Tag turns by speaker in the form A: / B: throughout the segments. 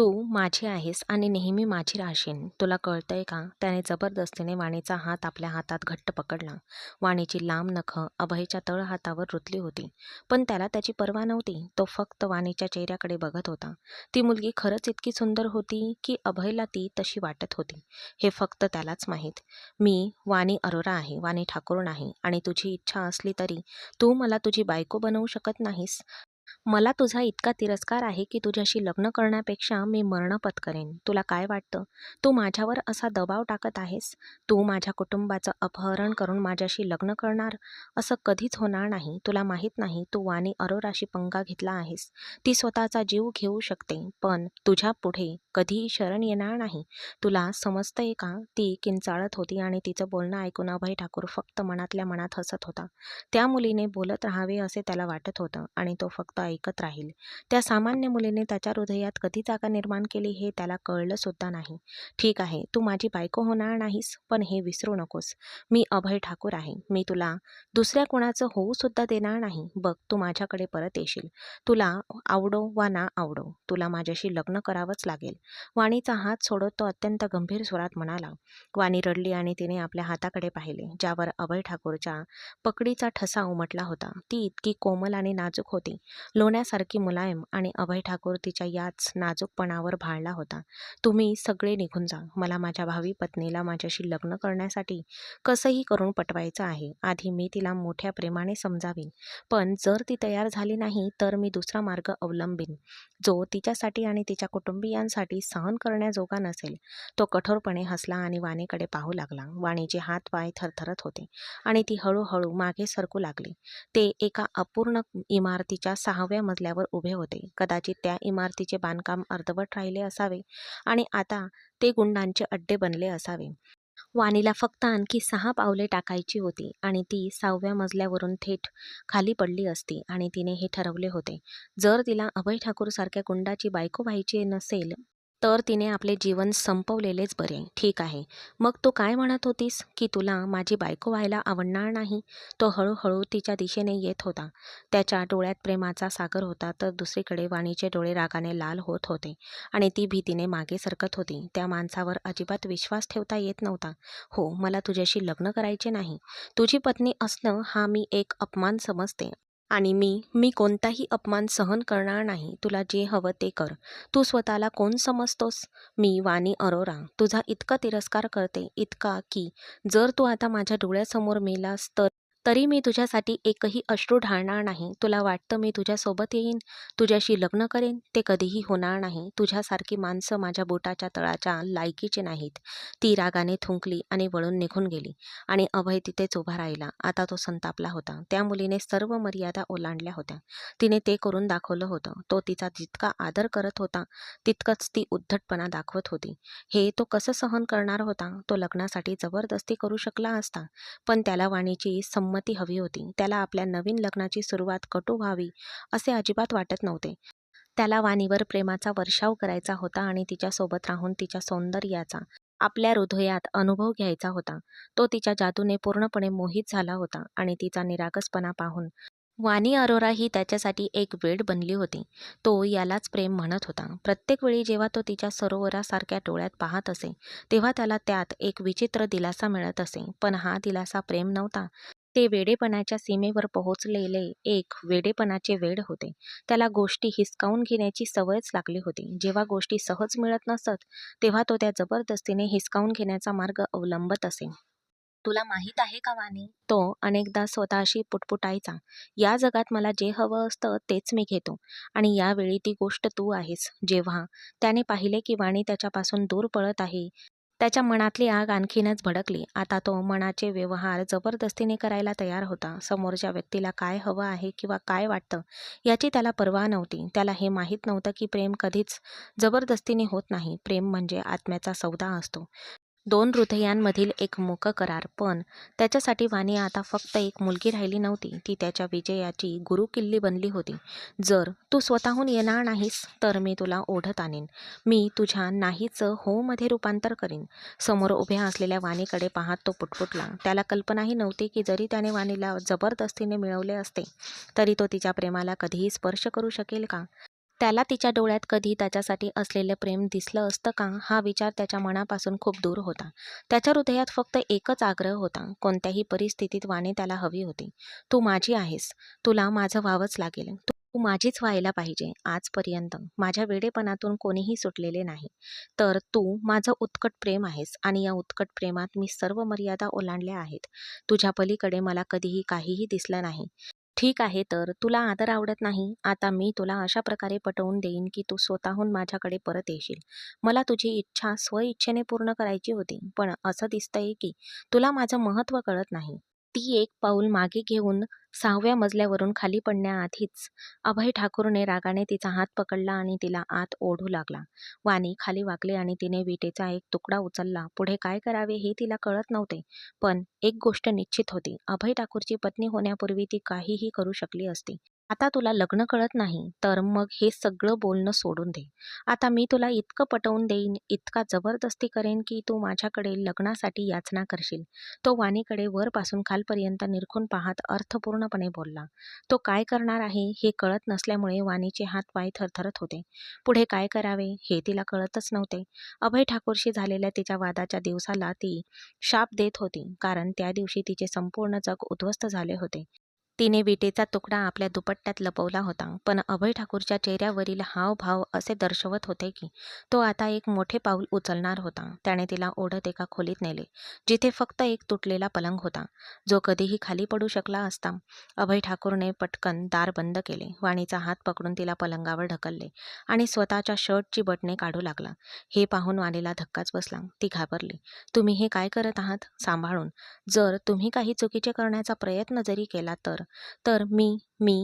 A: तू माझी आहेस आणि नेहमी माझी राहशील. तुला कळतंय का? त्याने जबरदस्तीने वाणीचा हात आपल्या हातात घट्ट पकडला. वाणीची लांब नखं अभयच्या तळहातावर रुतली होती, पण त्याला त्याची पर्वा नव्हती. तो फक्त वाणीच्या चेहऱ्याकडे बघत होता. ती मुलगी खरंच इतकी सुंदर होती की अभयला ती तशी वाटत होती, हे फक्त त्यालाच माहीत. मी वाणी अरोरा आहे, वाणी ठाकूर नाही. आणि तुझी इच्छा असली तरी तू मला तुझी बायको बनवू शकत नाहीस. मला तुझा इतका तिरस्कार आहे की तुझ्याशी लग्न करण्यापेक्षा मी मरण पत्करेन. तुला काय वाटतं? तू माझ्यावर असा दबाव टाकत आहेस? तू माझ्या कुटुंबाचं अपहरण करून माझ्याशी लग्न करणार? असं कधीच होणार नाही. तुला माहीत नाही तू वाणी अरोराशी पंगा घेतला आहेस. ती स्वतःचा जीव घेऊ शकते, पण तुझ्या पुढे कधीही शरण येणार नाही. तुला समजतंय का? ती किंचाळत होती आणि तिचं बोलणं ऐकून अभय ठाकूर फक्त मनातल्या मनात हसत होता. त्या मुलीने बोलत राहावे असे त्याला वाटत होतं आणि तो फक्त ऐकत राहील. त्या सामान्य मुलीने त्याच्या हृदयात कधी जागा निर्माण केली हे त्याला कळलं सुद्धा नाही. ठीक आहे, तू माझी बायको होणार नाहीस, पण हे विसरू नकोस. मी अभय ठाकूर आहे. मी तुला दुसऱ्या कोणाचं होऊ सुद्धा देणार नाही. बघ, तू माझ्याकडे परत येशील. तुला आवडो वा ना आवडो, तुला माझ्याशी लग्न करावंच लागेल. वाणीचा हात सोडत तो अत्यंत गंभीर स्वरात म्हणाला. वाणी रडली आणि तिने आपल्या हाताकडे पाहिले, ज्यावर अभय ठाकूरच्या पकडीचा ठसा उमटला होता. ती इतकी कोमल आणि नाजूक होती, लोण्यासारखी मुलायम, आणि अभय ठाकूर तिच्या याच नाजूकपणावर भाळला होता. तुम्ही सगळे निघून जा. मला माझ्या भावी पत्नीला माझ्याशी लग्न करण्यासाठी कसंही करून पटवायचं आहे. आधी मी तिला मोठ्या प्रेमाने समजावीन, पण जर ती तयार झाली नाही तर मी दुसरा मार्ग अवलंबीन, जो तिच्यासाठी आणि तिच्या कुटुंबियांसाठी सहन करण्याजोगा नसेल. तो कठोरपणे हसला आणि वाणीकडे पाहू लागला. वाणीचे हात पाय थरथरत होते आणि ती हळूहळू मागे सरकू लागली. ते एका अपूर्ण इमारतीच्या 6व्या मजल्यावर उभे होते. कदाचित त्या इमारतीचे बांधकाम अर्धवट राहिले असावे आणि आता ते गुंडांचे अड्डे बनले असावे. वाणीला फक्त आणखी 6 पावले टाकायची होती आणि ती 6व्या मजल्यावरून थेट खाली पडली असती. आणि तिने हे ठरवले होते, जर तिला अभय ठाकूरसारख्या गुंडाची बायको व्हायची नसेल तर तिने आपले जीवन संपवलेलेच बरे. ठीक आहे, मग तू काय म्हणत होतीस की तुला माझी बायको व्हायला आवडणार नाही? तो हळूहळू तिच्या दिशेने येत होता. त्याच्या डोळ्यात प्रेमाचा सागर होता, तर दुसरीकडे वाणीचे डोळे रागाने लाल होत होते आणि ती भीतीने मागे सरकत होती. त्या माणसावर अजिबात विश्वास ठेवता येत नव्हता. हो, मला तुझ्याशी लग्न करायचे नाही. तुझी पत्नी असणं हा मी एक अपमान समजते आणि मी कोणताही अपमान सहन करणार नाही. तुला जे हवं ते कर. तू स्वतःला कोण समजतोस? मी वाणी अरोरा तुझा इतका तिरस्कार करते, इतका की जर तू आता माझ्या डोळ्यासमोर मेलास तर तरी मी तुझ्यासाठी एकही अश्रू ढाळणार नाही. तुला वाटतं मी तुझ्यासोबत येईन, तुझ्याशी लग्न करेन? ते कधीही होणार नाही. तुझ्यासारखी माणसं माझ्या बोटाच्या तळाच्या लायकीची नाहीत. ती रागाने थुंकली आणि वळून निघून गेली आणि अभय तिथेच उभा राहिला. आता तो संतापला होता. त्या मुलीने सर्व मर्यादा ओलांडल्या होत्या. तिने ते करून दाखवलं होतं. तो तिचा जितका आदर करत होता तितकंच ती उद्धटपणा दाखवत होती. हे तो कसं सहन करणार होता? तो लग्नासाठी जबरदस्ती करू शकला असता, पण त्याला वाणीची संमती हवी होती. त्याला आपल्या नवीन लग्नाची सुरुवात कटू व्हावी असे अजिबात वाटत नव्हते. त्याला वाणीवर प्रेमाचा वर्षाव करायचा होता आणि तिच्यासोबत राहून तिच्या सौंदर्याचा आपल्या हृदयात अनुभव घ्यायचा होता. तो तिच्या जादूने पूर्णपणे मोहित झाला होता आणि तिचा निरागसपणा पाहून वाणी अरोरा ही त्याच्यासाठी एक वेड बनली होती. तो यालाच प्रेम म्हणत होता. प्रत्येक वेळी जेव्हा तो तिच्या सरोवरासारख्या डोळ्यात पाहत असे, तेव्हा त्याला त्यात एक विचित्र दिलासा मिळत असे. पण हा दिलासा प्रेम नव्हता. ते वेडेपणाच्या सीमेवर पोहोचलेले एक वेडेपणाचे वेड होते. त्याला गोष्टी हिसकावून घेण्याची सवयच लागली होती. जेव्हा गोष्टी सहज मिळत नसत, तेव्हा तो त्या जबरदस्तीने हिसकावून घेण्याचा मार्ग अवलंबत असे. तुला माहीत आहे का वाणी? तो अनेकदा स्वतःशी पुटपुटायचा. या जगात मला जे हवं असतं तेच मी घेतो आणि यावेळी ती गोष्ट तू आहेस. जेव्हा त्याने पाहिले की वाणी त्याच्यापासून दूर पळत आहे, त्याच्या मनातली आग आणखीनच भडकली. आता तो मनाचे व्यवहार जबरदस्तीने करायला तयार होता. समोरच्या व्यक्तीला काय हवं आहे किंवा काय वाटतं याची त्याला पर्वा नव्हती. त्याला हे माहीत नव्हतं की प्रेम कधीच जबरदस्तीने होत नाही. प्रेम म्हणजे आत्म्याचा सौदा असतो, 2 हृदयांमधील एक मूक करार. पण त्याच्यासाठी वाणी आता फक्त एक मुलगी राहिली नव्हती, ती त्याच्या विजयाची गुरुकिल्ली बनली होती. जर तू स्वतःहून येणार नाहीस तर मी तुला ओढत आणीन. मी तुझ्या नाहीचं हो मध्ये रूपांतर करीन. समोर उभ्या असलेल्या वाणीकडे पाहत तो पुटपुटला. त्याला कल्पनाही नव्हती की जरी त्याने वाणीला जबरदस्तीने मिळवले असते तरी तो तिच्या प्रेमाला कधीही स्पर्श करू शकेल का? त्याला तिच्या डोळ्यात कधी त्याच्यासाठी असलेलं प्रेम दिसलं असतं का, हा विचार त्याच्या मनापासून खूप दूर होता. त्याच्या हृदयात फक्त एकच आग्रह होता, कोणत्याही परिस्थितीत वाणी त्याला हवी होती. तू माझी आहेस, तुला माझं व्हावंच लागेल, तू माझीच व्हायला पाहिजे. आजपर्यंत माझ्या वेडेपणातून कोणीही सुटलेले नाही, तर तू माझं उत्कट प्रेम आहेस आणि या उत्कट प्रेमात मी सर्व मर्यादा ओलांडल्या आहेत. तुझ्या पलीकडे मला कधीही काहीही दिसलं नाही. ठीक आहे, तर तुला आदर आवडत नाही. आता मी तुला अशा प्रकारे पटवून देईन की तू स्वतःहून माझ्याकडे परत येशील. मला तुझी इच्छा स्वइच्छेने पूर्ण करायची होती, पण असं दिसतंय की तुला माझं महत्त्व कळत नाही. ती एक पाऊल मागे घेऊन 6व्या मजल्यावरून खाली पडण्याआधीच अभय ठाकूरने रागाने तिचा हात पकडला आणि तिला आत ओढू लागला. वाणी खाली वाकली आणि तिने विटेचा एक तुकडा उचलला. पुढे काय करावे हे तिला कळत नव्हते. पण एक गोष्ट निश्चित होती, अभय ठाकूरची पत्नी होण्यापूर्वी ती काहीही करू शकली असती. आता तुला लग्न कळत नाही, तर मग हे सगळं बोलणं सोडून दे. आता मी तुला इतकं पटवून देईन, इतका जबरदस्ती करेन की तू माझ्याकडे लग्नासाठी याचना करशील. तो वाणीकडे वरपासून खालपर्यंत निरखून पाहत अर्थपूर्णपणे बोलला. तो काय करणार आहे हे कळत नसल्यामुळे वाणीचे हात-पाय थरथरत होते. पुढे काय करावे हे तिला कळतच नव्हते. अभय ठाकूरशी झालेल्या तिच्या वादाच्या दिवसाला ती शाप देत होती, कारण त्या दिवशी तिचे संपूर्ण जग उद्ध्वस्त झाले होते. तिने विटेचा तुकडा आपल्या दुपट्ट्यात लपवला होता, पण अभय ठाकूरच्या चेहऱ्यावरील हावभाव असे दर्शवत होते की तो आता एक मोठे पाऊल उचलणार होता. त्याने तिला ओढत एका खोलीत नेले, जिथे फक्त एक तुटलेला पलंग होता, जो कधीही खाली पडू शकला असता. अभय ठाकूरने पटकन दार बंद केले, वाणीचा हात पकडून तिला पलंगावर ढकलले आणि स्वतःच्या शर्टची बटणे काढू लागला. हे पाहून वाणीला धक्काच बसला. ती घाबरली. तुम्ही हे काय करत आहात? सांभाळून. जर तुम्ही काही चुकीचे करण्याचा प्रयत्न जरी केला तर तर मी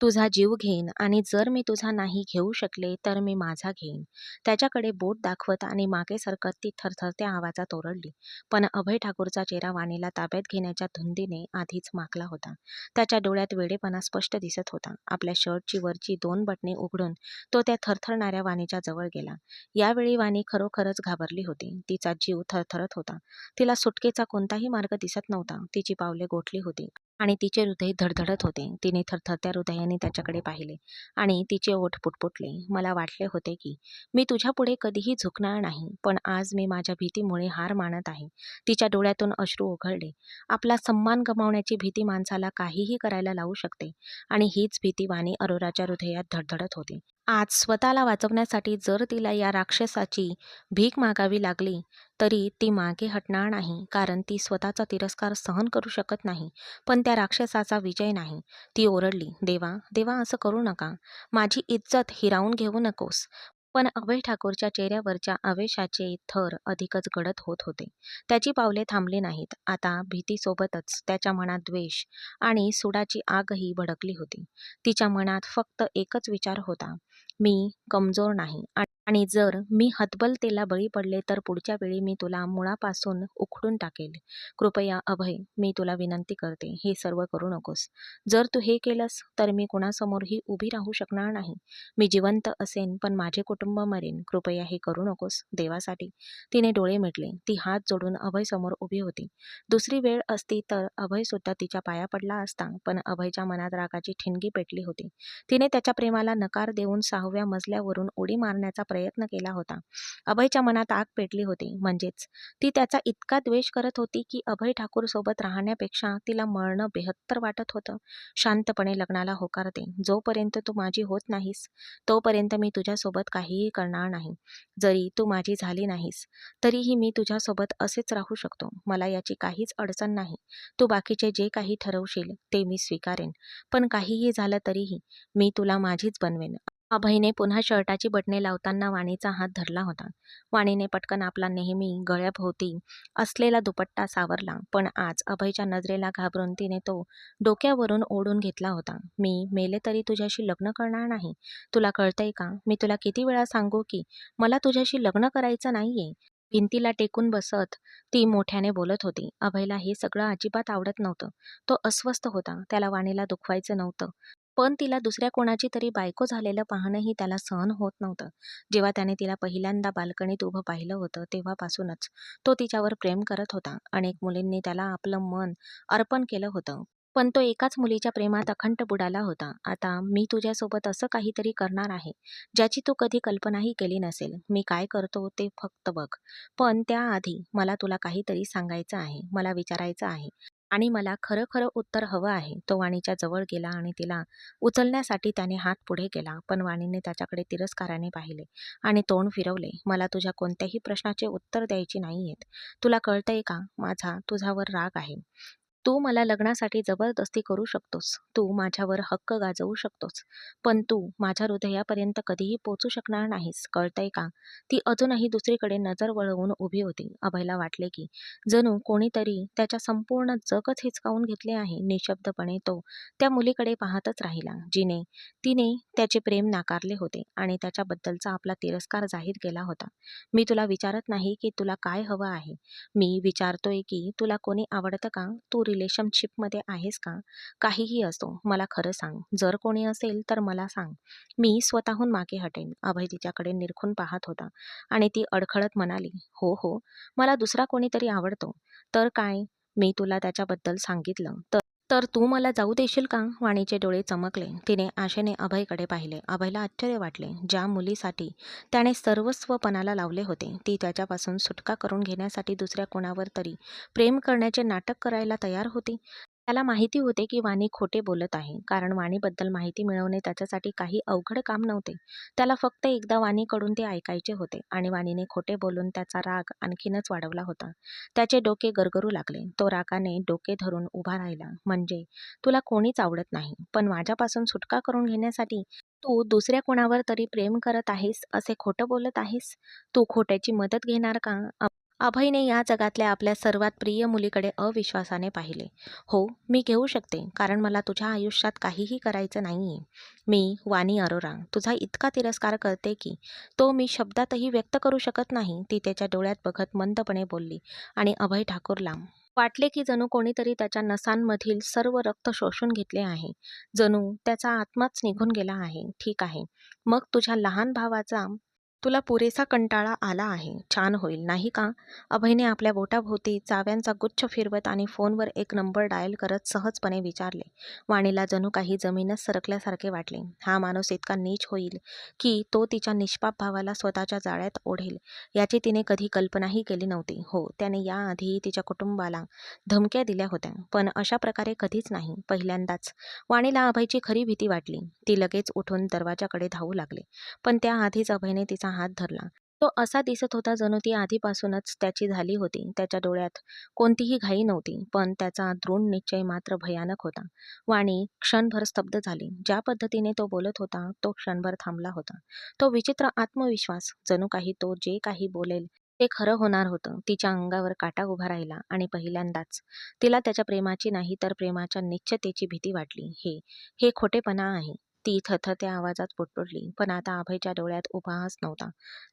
A: तुझा जीव घेईन आणि जर मी तुझा नाही घेऊ शकले तर मी माझा घेईन. त्याच्याकडे बोट दाखवत आणि मागे सरकत ती थरथरत्या आवाजात ओरडली. पण अभय ठाकूरचा चेहरा वाणीला ताब्यात घेण्याच्या धुंदीने आधीच माखला होता. त्याच्या डोळ्यात वेडेपणा स्पष्ट दिसत होता. आपल्या शर्टची वरची 2 बटणे उघडून तो त्या थरथरणाऱ्या वाणीच्या जवळ गेला. यावेळी वाणी खरोखरच घाबरली होती. तिचा जीव थरथरत होता. तिला सुटकेचा कोणताही मार्ग दिसत नव्हता. तिची पावले गोठली होती आणि तिचे हृदय धडधडत होते. तिने थरथरत्या हृदयाने त्याच्याकडे पाहिले आणि तिचे ओठ पुटपुटले. मला वाटले होते की मी तुझ्यापुढे कधीही झुकणार नाही, पण आज मी माझ्या भीतीमुळे हार मानत आहे. तिच्या डोळ्यातून अश्रू ओघळले. आपला सन्मान गमावण्याची भीती माणसाला काहीही करायला लावू शकते आणि हीच भीती वाणी अरोराच्या हृदयात धडधडत होती. आज स्वतःला वाचवण्यासाठी जर तिला या राक्षसाची भीक मागावी लागली, तरी ती मागे हटणार नाही, कारण ती स्वतःचा तिरस्कार सहन करू शकत नाही, पण त्या राक्षसाचा विजय नाही. ती ओरडली, देवा, देवा असं करू नका. माझी इज्जत हिरावून घेऊ नकोस. पण अभय ठाकूरच्या चेहऱ्यावरच्या आवेशाचे थर अधिकच गडद होत होते. त्याची पावले थांबली नाहीत. आता भीतीसोबतच त्याच्या मनात द्वेष आणि सुडाची आगही भडकली होती. तिच्या मनात फक्त एकच विचार होता, मी कमजोर नाही आणि जर मी हतबलतेला बळी पडले तर पुढच्या वेळी मी तुला मुळापासून उखडून टाकेल. कृपया अभय, मी तुला विनंती करते, हे सर्व करू नकोस. जर तू हे केलंस तर मी कुणासमोरही उभी राहू शकणार नाही. मी जिवंत असेन, पण माझे कुटुंब मरेन. कृपया हे करू नकोस, देवासाठी. तिने डोळे मिटले. ती हात जोडून अभयसमोर उभी होती. दुसरी वेळ असती तर अभयसुद्धा तिच्या पाया पडला असता, पण अभयच्या मनात रागाची ठिणगी पेटली होती. तिने त्याच्या प्रेमाला नकार देऊन 6व्या मजल्यावरून उडी मारण्याचा प्रयत्न केला होता. अभयच्या मनात आग पेटली होती. म्हणजेच ती त्याचा इतका द्वेष करत होती की अभय ठाकूरसोबत राहण्यापेक्षा तिला मरणं बेहत्तर वाटत होतं. शांतपणे लग्नाला होकार दे. जोपर्यंत तू माझी होत नाहीस, तोपर्यंत मी तुझ्यासोबत काहीही करणार नाही. जरी तू माझी झाली नाहीस, तरीही मी तुझ्यासोबत असेच राहू शकतो. मला याची काहीच अडचण नाही. तू बाकीचे जे काही ठरवशील ते मी स्वीकारेन. पण काहीही झालं तरीही मी तुला माझीच बनवेन. अभयने पुन्हा शर्टाची बटणे लावताना वाणीचा हात धरला होता. वाणीने पटकन आपला नेहमी गळ्याभोवती असलेला दुपट्टा सावरला, पण आज अभयच्या नजरेला घाबरून तिने तो डोक्यावरून ओढून घेतला होता. मी मेले तरी तुझ्याशी लग्न करणार नाही. तुला कळतंय का? मी तुला किती वेळा सांगू की मला तुझ्याशी लग्न करायचं नाहीये. भिंतीला टेकून बसत ती मोठ्याने बोलत होती. अभयला हे सगळं अजिबात आवडत नव्हतं. तो अस्वस्थ होता. त्याला वाणीला दुखवायचं नव्हतं. पण तिला दुसऱ्या कोणाची तरी बायको झालेलं पाहणंही त्याला सहन होत नव्हतं. जेव्हा त्याने तिला पहिल्यांदा बाल्कनीत उभं पाहिलं होतं, तेव्हापासूनच तो तिच्यावर प्रेम करत होता. अनेक मुलींनी त्याला आपलं मन अर्पण केलं होतं. पण तो एकाच मुलीच्या प्रेमात अखंड बुडाला होता. आता मी तुझ्यासोबत असं काहीतरी करणार आहे, ज्याची तू कधी कल्पनाही केली नसेल. मी काय करतो ते फक्त बघ. पण त्याआधी मला तुला काहीतरी सांगायचं आहे, मला विचारायचं आहे आणि मला खरं-खरं उत्तर हवं आहे. तो वाणीच्या जवळ गेला आणि तिला उचलण्यासाठी त्याने हात पुढे केला, पण वाणीने त्याच्याकडे तिरस्काराने पाहिले आणि तोंड फिरवले. मला तुझ्या कोणत्याही प्रश्नाचे उत्तर द्यायची नाहीयेत. तुला कळतंय का? माझा तुझ्यावर राग आहे. तू मला लग्नासाठी जबरदस्ती करू शकतोस. तू माझ्यावर हक्क गाजवू शकतोस. पण तू माझ्या हृदयापर्यंत कधीही पोहोचू शकणार नाहीस. कळतंय का? ती अजूनही दुसरीकडे नजर वळवून उभी होती. अभयला वाटले की जणू कोणीतरी त्याच्या संपूर्ण जगच हिसकावून घेतले आहे. निशब्दपणे तो त्या मुलीकडे पाहतच राहिला, तिने त्याचे प्रेम नाकारले होते आणि त्याच्याबद्दलचा आपला तिरस्कार जाहीर केला होता. मी तुला विचारत नाही की तुला काय हवं आहे. मी विचारतोय की तुला कोणी आवडतं का? तू रिलेशनशिपमध्ये आहेस का? काहीही असो, मला खरं सांग. जर कोणी असेल तर मला सांग. मी स्वतःहून मागे हटेन. अभय तिच्याकडे निरखून पाहत होता आणि ती अडखळत म्हणाली, "हो, हो, मला दुसरा कोणीतरी आवडतो." "तर काय? मी तुला त्याच्याबद्दल सांगितलं तर तर तू मला जाऊ देशील का?" वाणीचे डोळे चमकले. तिने आशेने अभयकडे पाहिले. अभयला आश्चर्य वाटले. ज्या मुलीसाठी त्याने सर्वस्व पणाला लावले होते, ती त्याच्यापासून सुटका करून घेण्यासाठी दुसऱ्या कोणावर तरी प्रेम करण्याचे नाटक करायला तयार होती. त्याला माहिती होते की वाणी खोटे बोलत आहे, कारण वाणीबद्दल माहिती मिळवणे त्याच्यासाठी काही अवघड काम नव्हते. त्याला फक्त एकदा वाणीकडून ते ऐकायचे होते आणि वाणीने खोटे बोलून त्याचा राग आणखीनच वाढवला होता. त्याचे डोके गरगरू लागले. तो रागाने डोके धरून उभा राहिला. "म्हणजे तुला कोणीच आवडत नाही, पण माझ्यापासून सुटका करून घेण्यासाठी तू दुसऱ्या कोणावर तरी प्रेम करत आहेस, असे खोटं बोलत आहेस? तू खोट्याची मदत घेणार का?" अभयने या जगातल्या आपल्या सर्वात प्रिय मुलीकडे अविश्वासाने पाहिले. "हो, मी घेऊ शकते, कारण मला तुझ्या आयुष्यात काहीही करायचं नाहीये. मी, वाणी अरोरा, तुझा इतका तिरस्कार करते की तो मी शब्दातही व्यक्त करू शकत नाही." ती त्याच्या डोळ्यात बघत मंदपणे बोलली आणि अभय ठाकूरला वाटले की जणू कोणीतरी त्याच्या नसांमधील सर्व रक्त शोषून घेतले आहे. जणू त्याचा आत्माच निघून गेला आहे. "ठीक आहे, मग तुझ्या लहान भावाचा तुला पुरेसा कंटाळा आला आहे. छान होईल, नाही का?" अभयने आपल्या बोटाभोवती चाव्यांचा गुच्छ फिरवत आणि फोनवर एक नंबर डायल करत सहजपणे विचारले. वाणीला जणू काही जमीनच सरकल्यासारखे वाटले. हा माणूस इतका नीच होईल की तो तिच्या निष्पाप भावाला स्वतःच्या जाळ्यात ओढेल, याची तिने कधी कल्पनाही केली नव्हती. हो, त्याने याआधीही तिच्या कुटुंबाला धमक्या दिल्या होत्या, पण अशा प्रकारे कधीच नाही. पहिल्यांदाच वाणीला अभयची खरी भीती वाटली. ती लगेच उठून दरवाजाकडे धावू लागली. पण त्याआधीच अभयने तिचा हात धरला. तो असा दिसत होता जणू ती आधीपासूनच त्याची झाली होती. त्याच्या डोळ्यात कोणतीही घाई नव्हती, पण त्याचा दृढ निश्चय मात्र भयानक होता. वाणी क्षणभर स्तब्ध झाली. ज्या पद्धतीने तो बोलत होता, तो क्षणभर थांबला होता. तो विचित्र आत्मविश्वास, जणू काही तो जे काही बोलेल ते खरं होणार होतं. तिच्या अंगावर काटा उभा राहिला आणि पहिल्यांदाच तिला त्याच्या प्रेमाची नाही तर प्रेमाच्या निश्चयतेची भीती वाटली. हे खोटेपणा आहे. ती थरथरत्या आवाजात पुटपुटली, पण आता अभयच्या डोळ्यात उपहास नव्हता.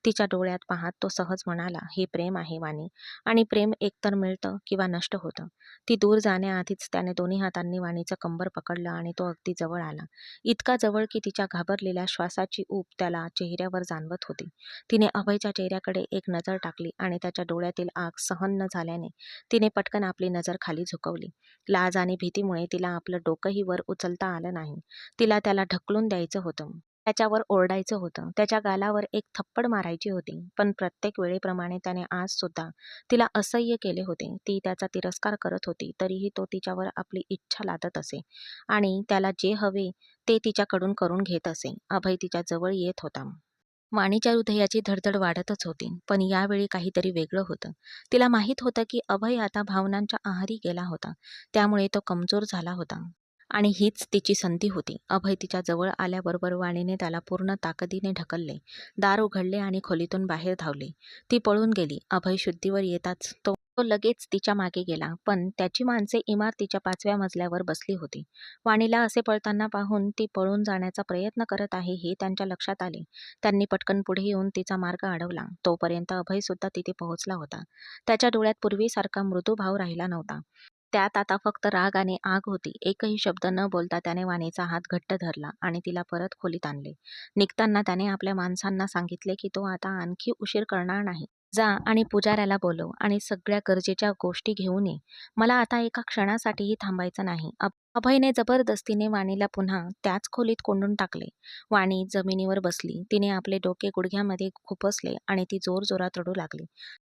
A: तिच्या डोळ्यात पाहत तो सहज म्हणाला, "हे प्रेम आहे वाणी, आणि प्रेम एकतर मिळतं किंवा नष्ट होतं." ती दूर जाण्याआधीच त्याने दोन्ही हातांनी वाणीचं कंबर पकडलं आणि तो अगदी जवळ आला. इतका जवळ की तिच्या घाबरलेल्या श्वासाची ऊब त्याला चेहऱ्यावर जाणवत होती. तिने अभयच्या चेहऱ्याकडे एक नजर टाकली आणि त्याच्या डोळ्यातील आग सहन न झाल्याने तिने पटकन आपली नजर खाली झुकवली. लाज आणि भीतीमुळे तिला आपलं डोकंही वर उचलता आलं नाही. तिला त्याला ढकलून द्यायचं होतं. त्याच्यावर ओरडायचं होतं. त्याच्या गालावर एक थप्पड मारायची होती. पण प्रत्येक वेळेप्रमाणे त्याने आजसुद्धा तिला असह्य केले होते. ती त्याचा तिरस्कार करत होती, तरीही तो तिच्यावर आपली इच्छा लादत असे आणि त्याला जे हवे ते तिच्याकडून करून घेत असे. अभय तिच्या जवळ येत होता. वाणीच्या हृदयाची धडधड वाढतच होती, पण यावेळी काहीतरी वेगळं होतं. तिला माहीत होतं की अभय आता भावनांच्या आहारी गेला होता. त्यामुळे तो कमजोर झाला होता. आणि हीच तिची संधी होती. अभय तिच्या जवळ आल्याबरोबर वाणीने त्याला पूर्ण ताकदीने ढकलले. दार उघडले आणि खोलीतून बाहेर धावले. ती पळून गेली. अभय शुद्धीवर येताच तो लगेच तिच्या मागे गेला, पण त्याची माणसे इमारतीच्या 5व्या मजल्यावर बसली होती. वाणीला असे पळताना पाहून ती पळून जाण्याचा प्रयत्न करत आहे हे त्यांच्या लक्षात आले. त्यांनी पटकन पुढे येऊन तिचा मार्ग अडवला. तोपर्यंत अभय सुद्धा तिथे पोहोचला होता. त्याच्या डोळ्यात पूर्वीसारखा मृदू भाव राहिला नव्हता. त्यात आता फक्त राग आणि आग होती. एकही शब्द न बोलता त्याने वाणीचा हात घट्ट धरला आणि तिला परत खोलीत आणले. निघताना त्याने आपल्या माणसांना सांगितले की तो आता आणखी उशीर करणार नाही. जा आणि पुजाऱ्याला बोलव आणि सगळ्या गरजेच्या गोष्टी घेऊन ये. मला आता एका क्षणासाठीही थांबायचं नाही. अभयने जबरदस्तीने वाणीला पुन्हा त्याच खोलीत कोंडून टाकले. वाणी जमिनीवर बसली. तिने आपले डोके गुडघ्यामध्ये खुपसले आणि ती जोरजोरात रडू लागली.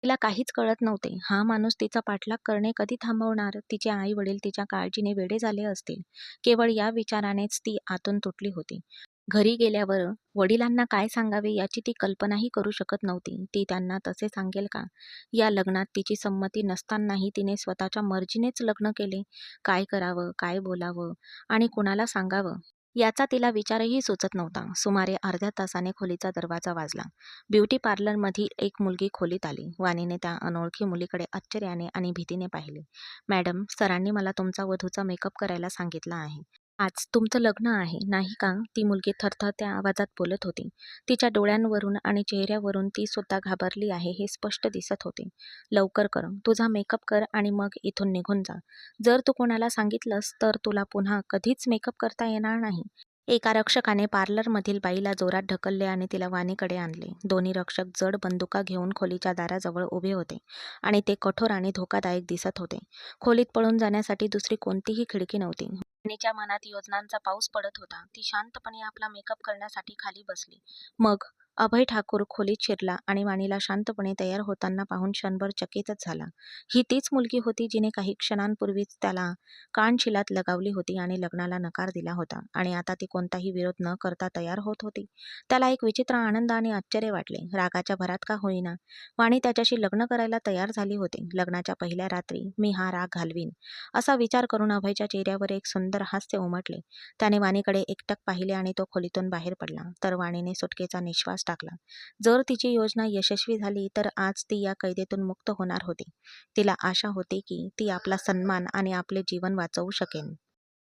A: तिला काहीच कळत नव्हते. हा माणूस तिचा पाठलाग करणे कधी थांबवणार? तिचे आई-वडील तिच्या काळजीने वेडे झाले असतील. केवळ या विचारानेच ती आतून तुटली होती. घरी गेल्यावर वडिलांना काय सांगावे याची ती कल्पनाही करू शकत नव्हती. ती त्यांना तसे सांगेल का? या लग्नात तिची संमती नसतानाही तिने स्वतःच्या मर्जीनेच लग्न केले. काय करावं, काय बोलावं आणि कुणाला सांगावं याचा तिला विचारही सुचत नव्हता. सुमारे अर्ध्या तासाने खोलीचा दरवाजा वाजला. ब्युटी पार्लरमधील एक मुलगी खोलीत आली. वाणीने त्या अनोळखी मुलीकडे आश्चर्याने आणि भीतीने पाहिले. "मॅडम, सरांनी मला तुमचा वधूचा मेकअप करायला सांगितला आहे. आज तुमचं लग्न आहे, नाही का?" ती मुलगी थरथरत्या आवाजात बोलत होती. तिच्या डोळ्यांवरून आणि चेहऱ्यावरून ती सुद्धा घाबरली आहे हे स्पष्ट दिसत होते. "लवकर कर, तुझा मेकअप कर आणि मग इथून निघून जा. जर तू कोणाला सांगितलंस तर तुला पुन्हा कधीच मेकअप करता येणार नाही." एका रक्षकाने पार्लरमधील बाईला जोरात ढकलले आणि तिला वाणीकडे आणले. दोन्ही रक्षक जड बंदुका घेऊन खोलीच्या दाराजवळ उभे होते आणि ते कठोर आणि धोकादायक दिसत होते. खोलीत पळून जाण्यासाठी दुसरी कोणतीही खिडकी नव्हती. वाणीच्या मनात योजनांचा पाऊस पडत होता. ती शांतपणे आपला मेकअप करण्यासाठी खाली बसली. मग अभय ठाकूर खोलीत शिरला आणि वाणीला शांतपणे तयार होताना पाहून क्षणभर चकितच झाला. ही तीच मुलगी होती जिने काही क्षणांपूर्वीच त्याला कानशिलात लगावली होती आणि लग्नाला नकार दिला होता आणि आता ती कोणताही विरोध न करता तयार होत होती. त्याला एक विचित्र आनंद आणि आश्चर्य वाटले. रागाच्या भरात का होईना वाणी त्याच्याशी लग्न करायला तयार झाली होती. लग्नाच्या पहिल्या रात्री मी हा राग घालवीन असा विचार करून अभयच्या चेहऱ्यावर एक सुंदर हास्य उमटले. त्याने वाणीकडे एकटक पाहिले आणि तो खोलीतून बाहेर पडला. तर वाणीने सुटकेचा निश्वास टाकला. जर तिची योजना यशस्वी झाली तर आज ती या कैदेतून मुक्त होणार होती. तिला आशा होती की ती आपला सन्मान आणि आपले जीवन वाचवू शकेन.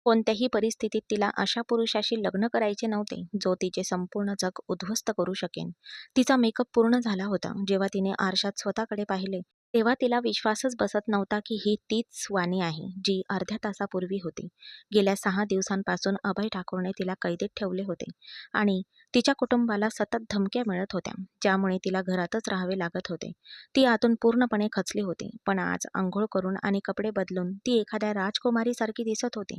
A: कोणत्याही परिस्थितीत तिला अशा पुरुषाशी लग्न करायचे नव्हते, जो तिचे संपूर्ण जग उद्ध्वस्त करू शकेन. तिचा मेकअप पूर्ण झाला होता. जेव्हा तिने आरशात स्वतःकडे पाहिले, तेव्हा तिला विश्वासच बसत नव्हता की ही तीच वाणी आहे, जी अर्ध्या तासापूर्वी होती. गेल्या 6 दिवसांपासून अभय ठाकूरने तिला कैदेत ठेवले होते आणि तिच्या कुटुंबाला सतत धमक्या मिळत होत्या, ज्यामुळे तिला घरातच राहावे लागत होते. ती आतून पूर्णपणे खचली होती. पण आज अंघोळ करून आणि कपडे बदलून ती एखाद्या राजकुमारीसारखी दिसत होती.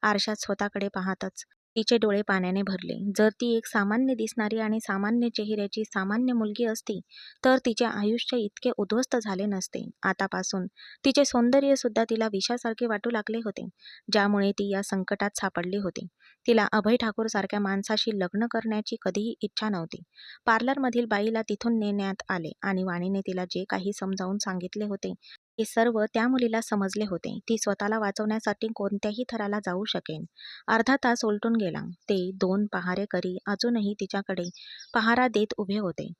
A: आरशात स्वतःकडे पाहताच तिचे डोळे पाण्याने भरले. जर ती एक सामान्य दिसणारी आणि सामान्य चेहऱ्याची सामान्य मुलगी असती, तर तिचे आयुष्य इतके उद्ध्वस्त झाले नसते. आतापासून तिचे सौंदर्य सुद्धा तिला विषासारखे वाटू लागले होते, ज्यामुळे ती या संकटात सापडली होती. तिला अभय ठाकूर सारख्या माणसाशी लग्न करण्याची कधीही इच्छा नव्हती. पार्लरमधील बाईला तिथून नेण्यात आले आणि वाणीने तिला जे काही समजावून सांगितले होते, हे सर्व त्या मुलीला समजले होते. ती स्वतःला वाचवण्यासाठी कोणत्याही थराला जाऊ शकेन. अर्धा तास उलटून गेला. ते 2 पहारेकरी अजूनही तिच्याकडे पहारा देत उभे होते.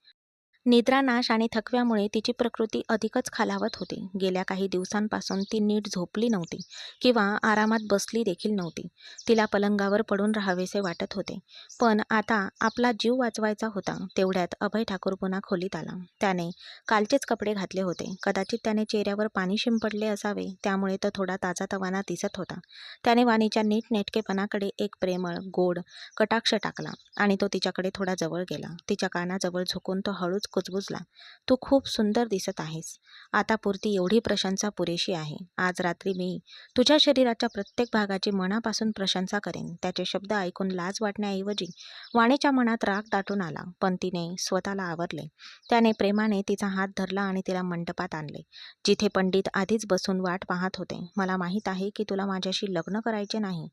A: निद्रानाश आणि थकव्यामुळे तिची प्रकृती अधिकच खालावत होती. गेल्या काही दिवसांपासून ती नीट झोपली नव्हती किंवा आरामात बसली देखील नव्हती. तिला पलंगावर पडून राहावेसे वाटत होते. पण आता आपला जीव वाचवायचा होता. तेवढ्यात अभय ठाकूर पुन्हा खोलीत आला. त्याने कालचेच कपडे घातले होते. कदाचित त्याने चेहऱ्यावर पाणी शिंपडले असावे, त्यामुळे तो थोडा ताजातवाना दिसत होता. त्याने वाणीच्या नीटनेटकेपणाकडे एक प्रेमळ, गोड कटाक्ष टाकला आणि तो तिच्याकडे थोडा जवळ गेला. तिच्या कानाजवळ झुकून तो हळूच कुजबुजला. "तू खूप सुंदर दिसत आहेस. आतापुरती एवढी प्रशंसा पुरेशी आहे. आज रात्री मी तुझ्या शरीराच्या प्रत्येक भागाची मनापासून प्रशंसा करेन." त्याचे शब्द ऐकून लाज वाटण्याऐवजी वाणीच्या मनात राग दाटून आला. पण तिने स्वतःला आवरले. त्याने प्रेमाने तिचा हात धरला आणि तिला मंडपात आणले, जिथे पंडित आधीच बसून वाट पाहत होते. "मला माहीत आहे की तुला माझ्याशी लग्न करायचे नाही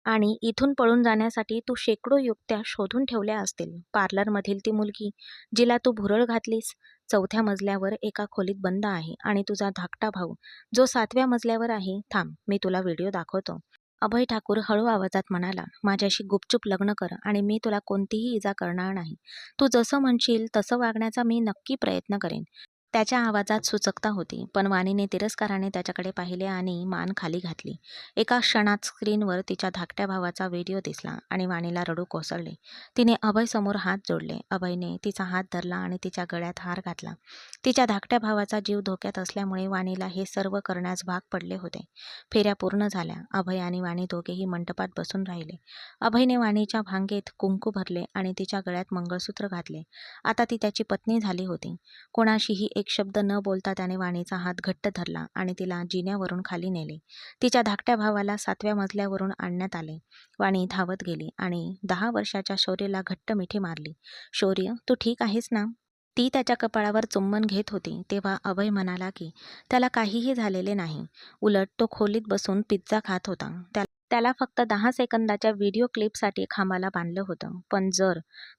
A: आणि इथून पळून जाण्यासाठी तू शेकडो युक्त्या शोधून ठेवल्या असतील. पार्लरमधील ती मुलगी जिला तू भुरळ घातलीस, 4थ्या मजल्यावर एका खोलीत बंद आहे आणि तुझा धाकटा भाऊ, जो 7व्या मजल्यावर आहे. थांब, मी तुला व्हिडिओ दाखवतो." अभय ठाकूर हळू आवाजात म्हणाला, "माझ्याशी गुपचूप लग्न कर आणि मी तुला कोणतीही इजा करणार नाही. तू जसं म्हणशील तसं वागण्याचा मी नक्की प्रयत्न करेन." त्याच्या आवाजात सुचकता होती, पण वाणीने तिरस्काराने त्याच्याकडे पाहिले आणि मान खाली घातली. एका क्षणात स्क्रीनवर तिच्या धाकट्या भावाचा व्हिडिओ दिसला आणि वाणीला रडू कोसळले. तिने अभयसमोर हात जोडले. अभयने तिचा हात धरला आणि तिच्या गळ्यात हार घातला. तिच्या धाकट्या भावाचा जीव धोक्यात असल्यामुळे वाणीला हे सर्व करण्यास भाग पडले होते. फेऱ्या पूर्ण झाल्या. अभय आणि वाणी दोघेही मंडपात बसून राहिले. अभयने वाणीच्या भांगेत कुंकू भरले आणि तिच्या गळ्यात मंगळसूत्र घातले. आता ती त्याची पत्नी झाली होती. कोणाशीही एक शब्द न बोलता त्याने वाणीचा हात घट्ट धरला आणि तिला जिन्यावरून खाली नेले. तिच्या धाकट्या भावाला 7व्या मजल्यावरून आणण्यात आले. वाणी धावत गेली आणि 10 वर्षाच्या शौर्यला घट्ट मिठी मारली. "शौर्य, तू ठीक आहेस ना?" ती त्याच्या कपाळावर चुंबन घेत होती तेव्हा अभय म्हणाला की त्याला काहीही झालेले नाही. उलट तो खोलीत बसून पिझ्झा खात होता. त्याला फक्त 10 सेकंदाच्या व्हिडिओ क्लिपसाठी खांबाला बांधलं होतं. पण जर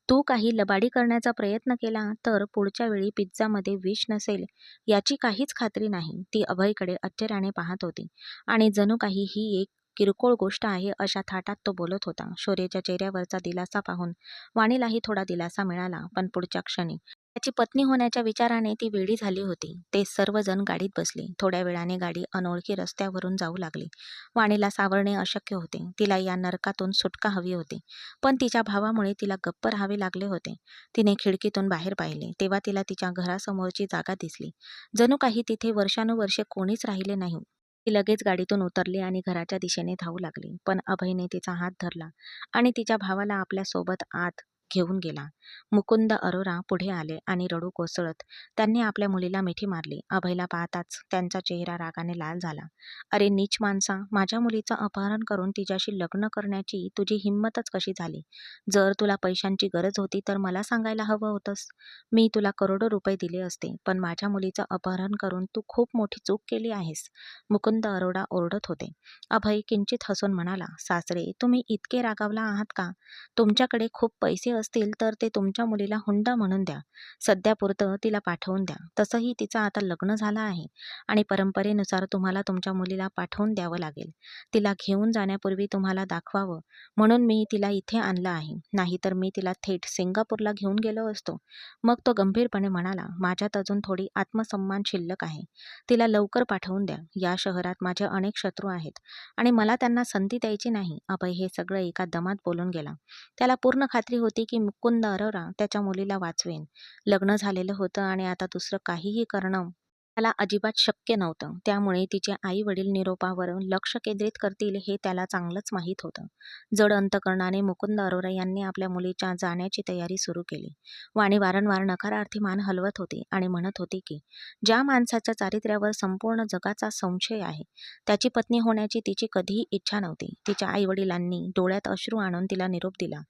A: तू काही लबाडी करण्याचा प्रयत्न केला तर पुढच्या वेळी पिझ्झामध्ये विष नसेल याची काहीच खात्री नाही. ती अभयकडे आश्चर्याने पाहत होती आणि जणू काही ही एक किरकोळ गोष्ट आहे अशा थाटात तो बोलत होता. शौर्याच्या चेहऱ्यावरचा दिलासा पाहून वाणीलाही थोडा दिलासा मिळाला, पण पुढच्या क्षणी त्याची पत्नी होण्याच्या विचाराने ती वेडी झाली होती. ते सर्वजण गाडीत बसले. थोड्या वेळाने गाडी अनोळखी रस्त्यावरून जाऊ लागली. वाणीला सावरणे अशक्य होते. तिला या नरकातून सुटका हवी होती, पण तिच्या भावामुळे तिला गप्प राहावे लागले होते. तिने खिडकीतून बाहेर पाहिले तेव्हा तिला तिच्या घरासमोरची जागा दिसली. जणू काही तिथे वर्षानुवर्षे कोणीच राहिले नाही. ती लगेच गाडीतून उतरली आणि घराच्या दिशेने धावू लागली. पण अभयने तिचा हात धरला आणि तिच्या भावाला आपल्या सोबत आत घेऊन गेला. मुकुंद अरोरा पुढे आले आणि रडू कोसळत त्यांनी आपल्या मुलीला मिठी मारली. अभयला पाहताच त्यांचा चेहरा रागाने लाल झाला. "अरे नीच माणसा, माझ्या मुलीचं अपहरण करून तिच्याशी लग्न करण्याची तुझी हिंमतच कशी झाली? जर तुला पैशांची गरज होती तर मला सांगायला हवं होतंस. मी तुला करोडो रुपये दिले असते, पण माझ्या मुलीचं अपहरण करून तू खूप मोठी चूक केली आहेस." मुकुंद अरोरा ओरडत होते. अभय किंचित हसून म्हणाला, "सासरे, तुम्ही इतके रागावला आहात का? तुमच्याकडे खूप पैसे असतील तर ते तुमच्या मुलीला हुंडा म्हणून द्या. सध्यापुरतं तिला पाठवून द्या. तसंही तिचं आता लग्न झालं आहे आणि परंपरेनुसार तुम्हाला तुमच्या मुलीला पाठवून द्यावं लागेल. तिला घेऊन जाण्यापूर्वी तुम्हाला दाखवावं म्हणून मी तिला इथे आणलं आहे. नाहीतर मी तिला थेट सिंगापूरला घेऊन गेलो असतो." मग तो गंभीरपणे म्हणाला, "माझ्यात अजून थोडी आत्मसन्मान शिल्लक आहे. तिला लवकर पाठवून द्या. या शहरात माझे अनेक शत्रू आहेत आणि मला त्यांना संधी द्यायची नाही." अभय हे सगळं एका दमात बोलून गेला. त्याला पूर्ण खात्री होती की मुकुंद अरोरा त्याच्या मुलीला वाचवेन. लग्न झालेलं होतं आणि आता दुसरं काहीही करणं त्याला अजिबात शक्य नव्हतं. त्यामुळे तिचे आई-वडील निरोपावर लक्ष केंद्रित करतील हे त्याला चांगलंच माहीत होतं. जड अंतकरणाने मुकुंद अरोरा यांनी आपल्या मुलीच्या जाण्याची तयारी सुरू केली. वाणी वारंवार नकारार्थी मान हलवत होती आणि म्हणत होती की ज्या माणसाच्या चारित्र्यावर संपूर्ण जगाचा संशय आहे, त्याची पत्नी होण्याची तिची कधीही इच्छा नव्हती. तिच्या आई-वडिलांनी डोळ्यात अश्रू आणून तिला निरोप दिला.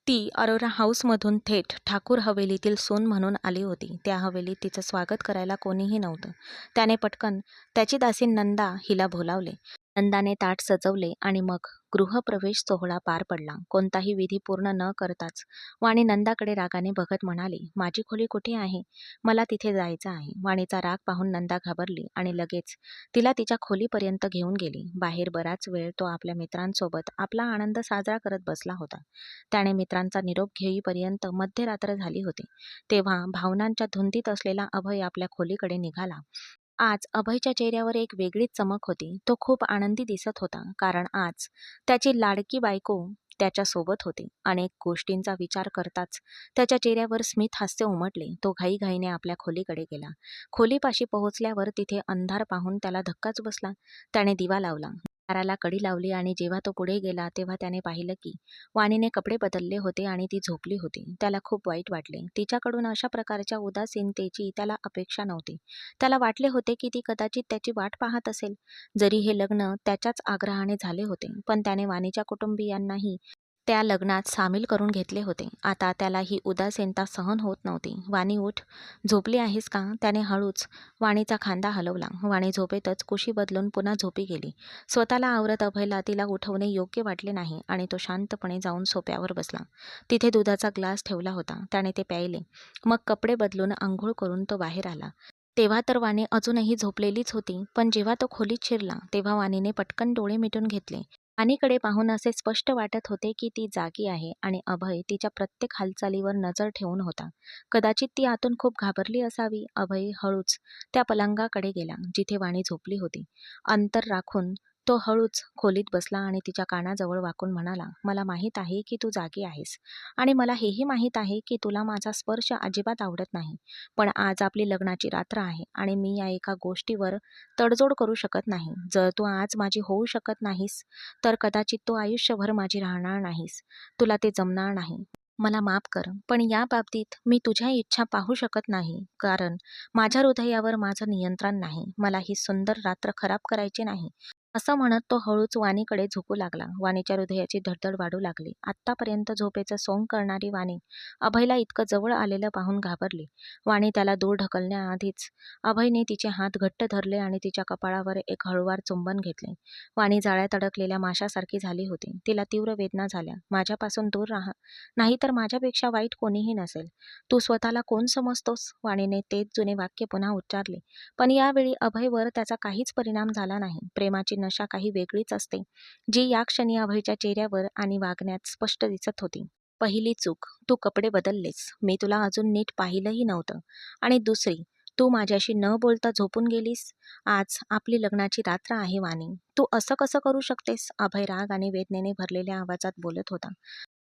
A: ती अरोरा हाऊसमधून थेट ठाकूर हवेलीतील सून म्हणून आली होती. त्या हवेलीत तिचं स्वागत करायला कोणीही नव्हतं. त्याने पटकन त्याची दासी नंदा हिला बोलावले. नंदाने ताट सजवले आणि मग गृहप्रवेश सोहळा पार पडला. कोणताही विधी पूर्ण न करताच वाणी नंदाकडे रागाने बघत म्हणाली, "माझी खोली कुठे आहे? मला तिथे जायचं आहे." वाणीचा राग पाहून नंदा घाबरली आणि लगेच तिला तिच्या खोलीपर्यंत घेऊन गेली. बाहेर बराच वेळ तो आपल्या मित्रांसोबत आपला आनंद साजरा करत बसला होता. त्याने मित्रांचा निरोप घेईपर्यंत मध्यरात्र झाली होती. तेव्हा भावनांच्या धुंदीत असलेला अभय आपल्या खोलीकडे निघाला. आज अभयच्या चेहऱ्यावर एक वेगळीच चमक होती. तो खूप आनंदी दिसत होता, कारण आज त्याची लाडकी बायको त्याच्या सोबत होती. अनेक गोष्टींचा विचार करताच त्याच्या चेहऱ्यावर स्मित हास्य उमटले. तो घाईघाईने आपल्या खोलीकडे गेला. खोलीपाशी पोहोचल्यावर तिथे अंधार पाहून त्याला धक्काच बसला. त्याने दिवा लावला. दाराला कडी लावली आणि जेव्हा तो पुढे गेला तेव्हा त्याने पाहिलं की वाणीने कपडे बदलले होते आणि ती झोपली होती. त्याला खूप वाईट वाटले. तिच्याकडून अशा प्रकारच्या उदासीनतेची त्याला अपेक्षा नव्हती. त्याला वाटले होते की ती कदाचित त्याची वाट पाहत असेल. जरी हे लग्न त्याच्याच आग्रहाने झाले होते, पण त्याने वाणीच्या कुटुंबियांनाही त्या लग्नात सामील करून घेतले होते. आता त्याला ही उदासीनता सहन होत नव्हती. "वाणी, उठ. झोपली आहेस का?" त्याने हळूच वाणीचा खांदा हलवला. वाणी झोपेतच कुशी बदलून पुन्हा झोपी गेली. स्वतःला आवरत अभयला तिला उठवणे योग्य वाटले नाही आणि तो शांतपणे जाऊन सोफ्यावर बसला. तिथे दुधाचा ग्लास ठेवला होता. त्याने ते प्यायले. मग कपडे बदलून अंघोळ करून तो बाहेर आला. तेव्हा तर वाणी अजूनही झोपलेलीच होती, पण जेव्हा तो खोलीत शिरला तेव्हा वाणीने पटकन डोळे मिटून घेतले. वाणीकडे पाहून असे स्पष्ट वाटत होते की ती जागी आहे आणि अभय तिच्या प्रत्येक हालचालीवर नजर ठेवून होता. कदाचित ती आतून खूप घाबरली असावी. अभय हळूच त्या पलंगाकडे गेला जिथे वाणी झोपली होती. अंतर राखून तो हळूच खोलीत बसला आणि तिच्या कानाजवळ वाकून म्हणाला, "मला माहीत आहे की तू जागी आहेस आणि मला हेही माहीत आहे की तुला माझा स्पर्श अजिबात आवडत नाही. पण आज आपली लग्नाची रात्र आहे आणि मी या एका गोष्टीवर तडजोड करू शकत नाही. जर तू आज माझी होऊ शकत नाहीस तर कदाचित तू आयुष्यभर माझी राहणार नाहीस. तुला ते जमणार नाही." मला माफ कर, पण या बाबतीत मी तुझ्या इच्छा पाहू शकत नाही, कारण माझ्या हृदयावर माझं नियंत्रण नाही. मला ही सुंदर रात्र खराब करायची नाही. असं म्हणत तो हळूच वाणीकडे झोपू लागला. वाणीच्या हृदयाची धडधड वाढू लागली. आत्तापर्यंत झोपेचं सोंग करणारी वाणी अभयला इतकं जवळ आलेलं पाहून घाबरली. वाणी त्याला दूर ढकलण्याआधीच अभयने तिचे हात घट्ट धरले आणि तिच्या कपाळावर एक हळूवार चुंबन घेतले. वाणी जाळ्यात अडकलेल्या माशासारखी झाली होती. तिला तीव्र वेदना झाल्या. माझ्यापासून दूर राहा, नाहीतर माझ्यापेक्षा वाईट कोणीही नसेल. तू स्वतःला कोण समजतोस? वाणीने तेच जुने वाक्य पुन्हा उच्चारले. पण यावेळी अभयवर त्याचा काहीच परिणाम झाला नाही. प्रेमाची नशा काही वेगळीच असते, जी या क्षणी अभयच्या चेहऱ्यावर आणि वागण्यात स्पष्ट दिसत होती. पहिली चूक, तू कपडे बदललेस. मी तुला अजून नीट पाहिलंही नव्हतं. आणि दुसरी, तू माझ्याशी न बोलता झोपून गेलीस. आज आपली लग्नाची रात्र आहे वाणी. तू असं कसं करू शकतेस? अभय राग आणि वेदनेने भरलेल्या आवाजात बोलत होता.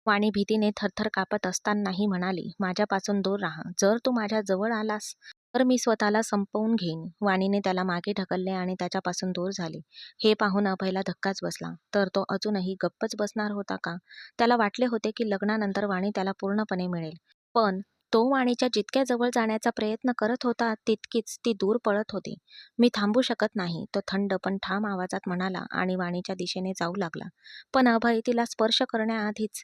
A: वाणी भीतीने थरथर कापत असतानाही म्हणाली, माझ्यापासून दूर राहा. जर तू माझ्या जवळ आलास तर मी स्वतःला संपवून घेईन. वाणीने त्याला मागे ढकलले आणि त्याच्यापासून दूर झाली. हे पाहून अभयला धक्काच बसला. तर तो अजूनही गप्पच बसणार होता का? त्याला वाटले होते की लग्नानंतर वाणी त्याला पूर्णपणे मिळेल. पण तो वाणीच्या जितक्या जवळ जाण्याचा प्रयत्न करत होता, तितकीच ती दूर पळत होती. मी थांबू शकत नाही, तो थंड पण ठाम आवाजात म्हणाला आणि वाणीच्या दिशेने जाऊ लागला. पण अभय तिला स्पर्श करण्याआधीच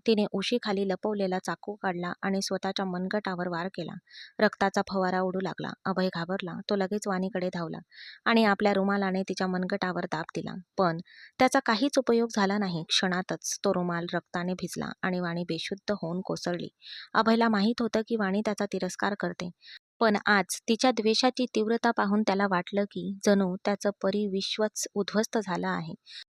A: तिने उशीखाली लपवलेला चाकू काढला आणि स्वतःच्या मनगटावर वार केला. रक्ताचा फवारा उडू लागला. अभय घाबरला. तो लगेच वाणीकडे धावला आणि आपल्या रुमालाने तिच्या मनगटावर दाब दिला. पण त्याचा काहीच उपयोग झाला नाही. क्षणातच तो रुमाल रक्ताने भिजला आणि वाणी बेशुद्ध होऊन कोसळली. अभयला माहीत होतं की वाणी त्याचा तिरस्कार करते. पण आज तिच्या द्वेषाची तीव्रता पाहून त्याला वाटलं की जणू त्याचं परिविश्वच उद्ध्वस्त झालं आहे.